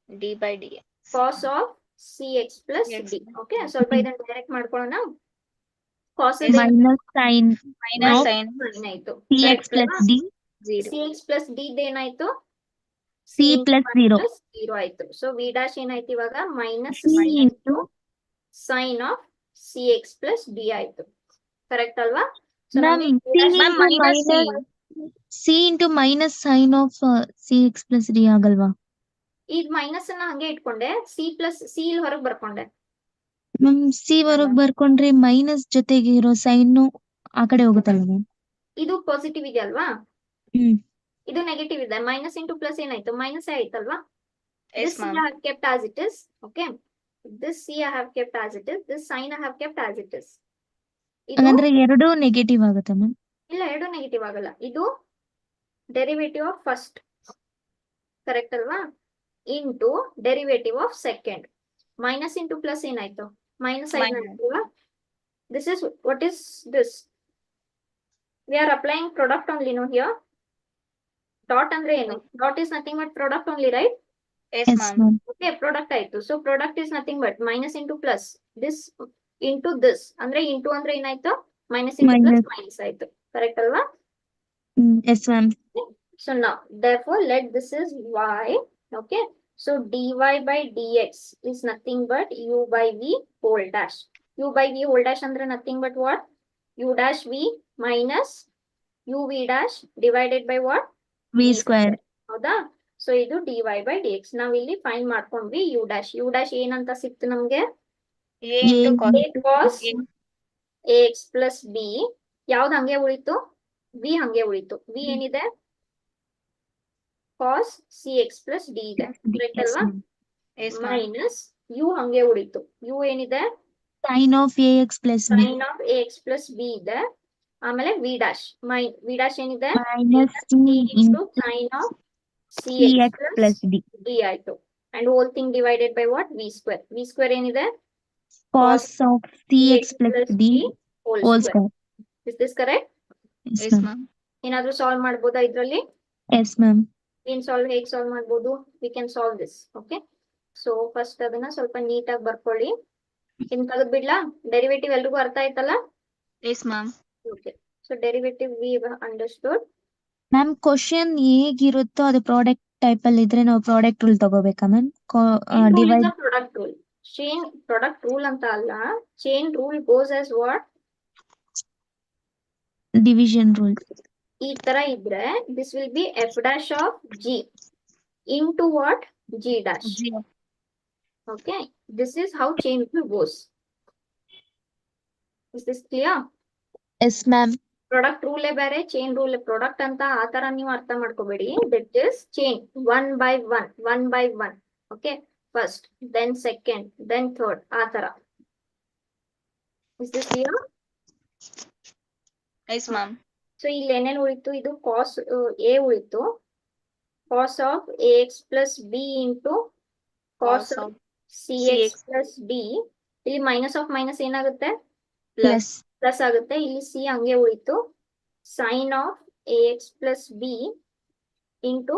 d by dx. Cos of cx plus Yes. d. Okay. ಸ್ವಲ್ಪ ಇದನ್ನ direct ಮಾಡ್ಕೊಳ್ಳೋಣ. Cos Yes. Minus sin Minus of sin ಏನಾಯ್ತು? CX plus D. 0. cx plus d ಏನಾಯ್ತು? C plus 0. plus 0 ಆಯ್ತು. So v dash ಏನಾಯ್ತು ಇವಾಗ? Minus C sin into sin of cx plus d ಆಯ್ತು. Correct ಅಲ್ವಾ? So ma'am, ನಮ್ಗೆ C v dash Ma'am, into minus c. C into minus sin of CX plus D ಆಗಲ್ವಾ? ಈಗ minus ಅನ್ನ ಹಂಗೆ ಇಟ್ಕೊಂಡೆ, c ಪ್ಲಸ್ c ಇಲ್ಲಿ ಹೊರಗೆ ಬರ್ಕೊಂಡೆ. ಮ್ಯಾಮ್ C ಹೊರಗ್ ಬರ್ಕೊಂಡ್ರೆ ಮೈನಸ್ ಜೊತೆಗೆ ಇರೋ ಸೈನ್ ಆ ಕಡೆ ಹೋಗುತ್ತಲ್ಲ ಮ್ಯಾಮ್? ಇದು ಪಾಸಿಟಿವ್ ಇದೆ ಅಲ್ವಾ? ಹ್ಮ್. ಇದು ನೆಗೆಟಿವ್ ಇದೆ. ಮೈನಸ್ ಇಂಟು ಪ್ಲಸ್ ಏನಾಯ್ತು? ಮೈನಸ್ ಆಯ್ತಲ್ವಾ? Yes, This ma'am. I have kept as it is. Okay. This c I have kept as it is. This sign I have kept as it is. ಇದು ಹಾಗಂದ್ರೆ ಎರಡು negative ಆಗುತ್ತೆ ma'am? ಇಲ್ಲ, ಎರಡು negative ಆಗಲ್ಲ. ಇದು ಡೆರಿವೇಟಿವ್ ಆಫ್ ಫಸ್ಟ್, ಕರೆಕ್ಟ್ ಅಲ್ವಾ? Into derivative of second. Minus into plus ಏನಾಯ್ತು? ಮೈನಸ್ ಆಯ್ತು. This is what is this? We are applying product only no here. Dot ಅಂದ್ರೆ ಏನು? Dot is nothing but product only, right? Yes, Yes, ma'am. ma'am. Okay, product ಆಯ್ತು. So product is nothing but minus into plus, this into this. ಅಂದ್ರೆ into ಅಂದ್ರೆ ಏನಾಯ್ತು? Minus into plus minus ಆಯ್ತು. Correct ಅಲ್ವಾ? Yes, ma'am. So now, therefore, let this is y. Okay. So dy by dx is nothing but u by v whole dash. U by v whole dash andre nothing but what? U dash v minus uv dash divided by what? V square. ಹೌದಾ? So ಇದು dy by dx. ನಾವ್ ಇಲ್ಲಿ find ಮಾಡ್ಕೊಂಡ್ವಿ u dash. u dash ಏನಂತ ಸಿಕ್ತು ನಮ್ಗೆ? a into cos a cos a. ax plus b. ಯಾವ್ದು ಹಂಗೆ ಉಳಿತು? v ಹಂಗೆ ಉಳಿತು. v ಏನಿದೆ? cos cx plus d ಇದೆ. ಕರೆಕ್ಟ್ Yes, ಅಲ್ವಾ? ma'am. Yes, ma'am. Minus u ಹಂಗೆ ಉಳಿತು. u ಏನಿದೆ? Sin of AX plus B. sin of ax plus b ಇದೆ. ಆಮೇಲೆ v dash. v dash ಏನಿದೆ? Minus C into into sin of CX cx plus D. d ಆಯ್ತು. And whole thing divided by what? v square. v square ಏನಿದೆ? cos of cx plus d whole whole square. square. Is this correct? Yes, Yes, ma'am. ma'am. ಏನಾದ್ರೂ solve ಮಾಡ್ಬೋದಾ ಇದ್ರಲ್ಲಿ? Yes, ma'am. ಹೇಗೆ solve ಮಾಡ್ಬೋದು? We can solve this. Okay, so first ಅದನ್ನ ಸ್ವಲ್ಪ ನೀಟಾಗಿ ಬರ್ಕೊಳ್ಳಿ. ಇನ್ ತೆಗೆದು ಬಿಡ್ಲಾ? ಡೆರಿವೇಟಿವ್ ಎಲ್ರಿಗೂ ಅರ್ಥ ಆಯ್ತಲ್ಲ? Yes, ma'am. Okay, so derivative we understood. Ma'am question ಹೇಗಿರುತ್ತೋ ಅದು ಪ್ರಾಡಕ್ಟ್ ಟೈಪ್ ಅಲ್ಲಿ ಇದ್ರೆ ನಾವು ಪ್ರಾಡಕ್ಟ್ ರೂಲ್ ತಗೋಬೇಕಾ ma'am? Divide product rule. Chain product rule ಅಂತ ಅಲ್ಲ, chain rule goes as what? Division rule. ಈ ತರ ಇದ್ರೆ this will be f dash of g into what? G dash. G. Okay, this is how chain rule goes. Is this clear? Yes ma'am. Product ರೂಲೇ ಬೇರೆ, chain rule product ಅಂತ ಆ ತರ ನೀವು ಅರ್ಥ ಮಾಡ್ಕೋಬೇಡಿ. That is chain one by one. Okay, first then second then third, ಆ ತರ. Is this clear? Yes, ma'am. So ಇಲ್ಲಿ ಏನೇನು ಉಳಿತು? ಇದು ಕಾಸ್ ಎ ಉಳಿತು, cos of a x plus b into cos Cos of of c CX x plus d. ಇಲ್ಲಿ minus of minus ಏನಾಗುತ್ತೆ? plus plus ಆಗುತ್ತೆ. ಇಲ್ಲಿ ಸಿ ಹಂಗೆ ಉಳಿತು, sine of a x plus b into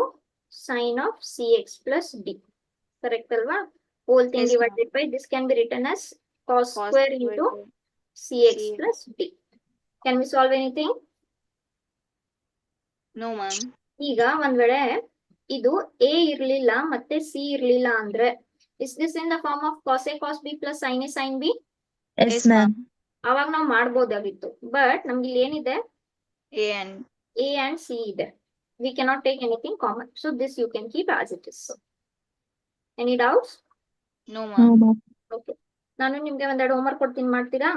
sine of c X plus d. Correct ಅಲ್ವಾ? Whole thing Yes, ma'am. Divided by this can be return as cos cos square square into to c x CX. Plus d. Can we solve anything? No, ma'am. ಈಗ ಒಂದ್ ವೇಳೆ ಇದು A ಇರ್ಲಿಲ್ಲ ಮತ್ತೆ c ಇರ್ಲಿಲ್ಲ ಅಂದ್ರೆ is this in the form of cos a cos b plus sine a sine b? Yes Yes, ma'am. ma'am. ಅವಾಗ ನಾವು ಮಾಡ್ಬೋದಾಗಿತ್ತು. ಬಟ್ ನಮ್ಗೆ ಇಲ್ಲಿ ಏನಿದೆ? A and A and C ಇದೆ. We cannot take anything common. So this you can keep as it is. Any doubts? no, no ma'am. Ma'am. Okay. ನಾನು ನಿಮ್ಗೆ ಒಂದೆರಡು homework ಕೊಡ್ತೀನಿ, ಮಾಡ್ತೀರಾ?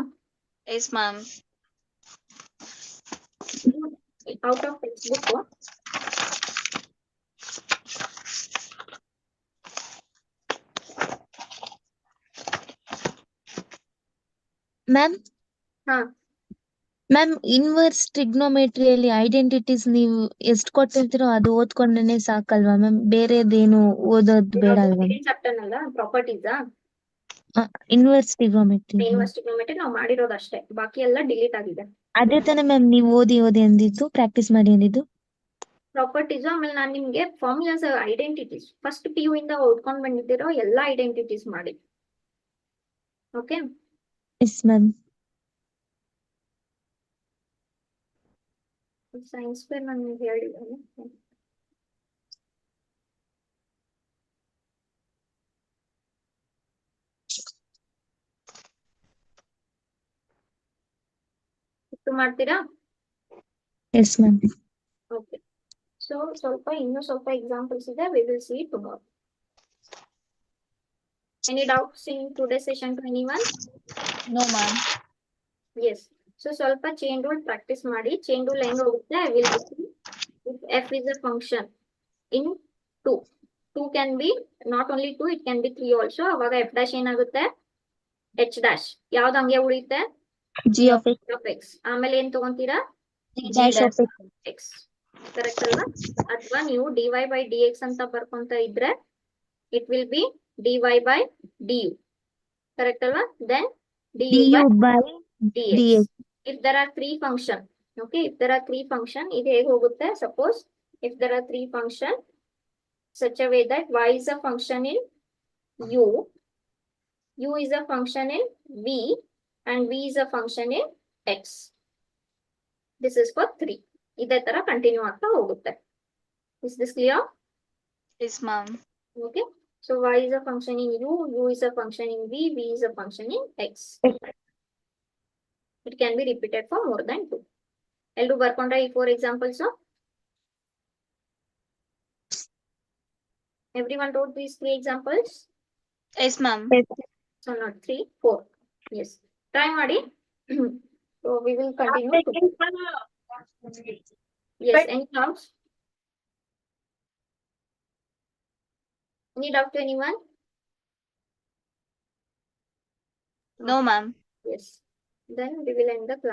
Yes, ma'am. Out of textbook. Ma'am, ಹಾ, ma'am inverse ಟ್ರಿಗ್ನೋಮೆಟ್ರಿಯಲ್ಲಿ identities ನೀವು ಎಷ್ಟು ಕೊಟ್ಟಿರ್ತೀರೋ ಅದು ಓದ್ಕೊಂಡ್ರೇನೆ ಸಾಕಲ್ವಾ ಮ್ಯಾಮ್? ಬೇರೆದೇನು ಓದೋದು ಬೇಡ ಅಲ್ವಾ? ಚಾಪ್ಟರ್ ಅಲ್ಲ, ಪ್ರಾಪರ್ಟೀಸ್. ಇನ್ವರ್ಸ್ ಟ್ರಿಗ್ನೋಮೆಟ್ರಿ ಯೂನಿವರ್ಸಿಟಿ ನಾವು ಮಾಡಿರೋದಷ್ಟೇ, ಬಾಕಿ ಎಲ್ಲ ಡಿಲೀಟ್ ಆಗಿದೆ. ಅದೇ ತಾನೇ ಮ್ಯಾಮ್ ನೀವು ಓದಿ ಅಂದಿದ್ದು, ಪ್ರಾಕ್ಟೀಸ್ ಮಾಡಿ ಅಂದಿದ್ದು? ಪ್ರಾಪರ್ಟೀಸ್, ಆಮೇಲೆ ನಾನು ನಿಮ್ಗೆ formulas, identities first P U ಇಂದ ಓದ್ಕೊಂಡ್ ಬಂದಿದ್ದೀರೋ ಎಲ್ಲ ಐಡೆಂಟಿಟೀಸ್ ಮಾಡಿ. Okay, yes ma'am. Science fair ನಾನು ನಿಮ್ಗೆ ಹೇಳಿದ್ದೇನೆ. ಮಾಡ್ತೀರಾ? S ma'am. ಓಕೆ, ಸೊ ಇನ್ನೂ ಸ್ವಲ್ಪ ಎಕ್ಸಾಂಪಲ್ಸ್ ಇದೆ. We will see tomorrow. Any doubts in today session to anyone? No, ma'am. Yes. So ಸ್ವಲ್ಪ ಚೈನ್ ರೂಲ್ ಪ್ರಾಕ್ಟೀಸ್ ಮಾಡಿ. ಚೈನ್ ರೂಲ್ ಹೆಂಗ್ ಹೋಗುತ್ತೆ? I will if f is a function in 2, 2 can be not only 2, it can be 3 also. ಅವಾಗ f dash ಏನಾಗುತ್ತೆ? h dash. ಯಾವ್ದು ಹಂಗೆ ಉಳಿಯುತ್ತೆ? G of x. ಆಮೇಲೆ ಏನ್ ತಗೊಂತೀರಾ? Dash of x. ಕರೆಕ್ಟ್ ಅಲ್ವಾ? ಅಥವಾ ನೀವು dy by dx ಅಂತ ಬರ್ಕೊಂತ ಇದ್ರೆ it will be dy by du. Correct ಅಲ್ವಾ? Then du by by dx. dx. If there are three function, okay, if there are three function, ಇದು ಹೇಗೆ ಹೋಗುತ್ತೆ? Suppose if there are three function such a way that y is a function in u is a function in v, and v is a function in x. This is for 3. ಇದೇ ತರ continue ಆಗ್ತಾ ಹೋಗುತ್ತೆ. Is this clear? Yes, ma'am. Okay, so y is a function in u is a function in v, v is a function in x. It can be repeated for more than 2. ಎಲ್ರು ಬರ್ಕೊಂಡ್ರೆ ಈ 4 examples? Everyone wrote these 3 examples? Yes, ma'am. So not 3, 4. Yes. Try ಮಾಡಿ. So we will continue. Yes, any doubts? Any doubt to anyone? No, ma'am. Yes. Then we will end the class.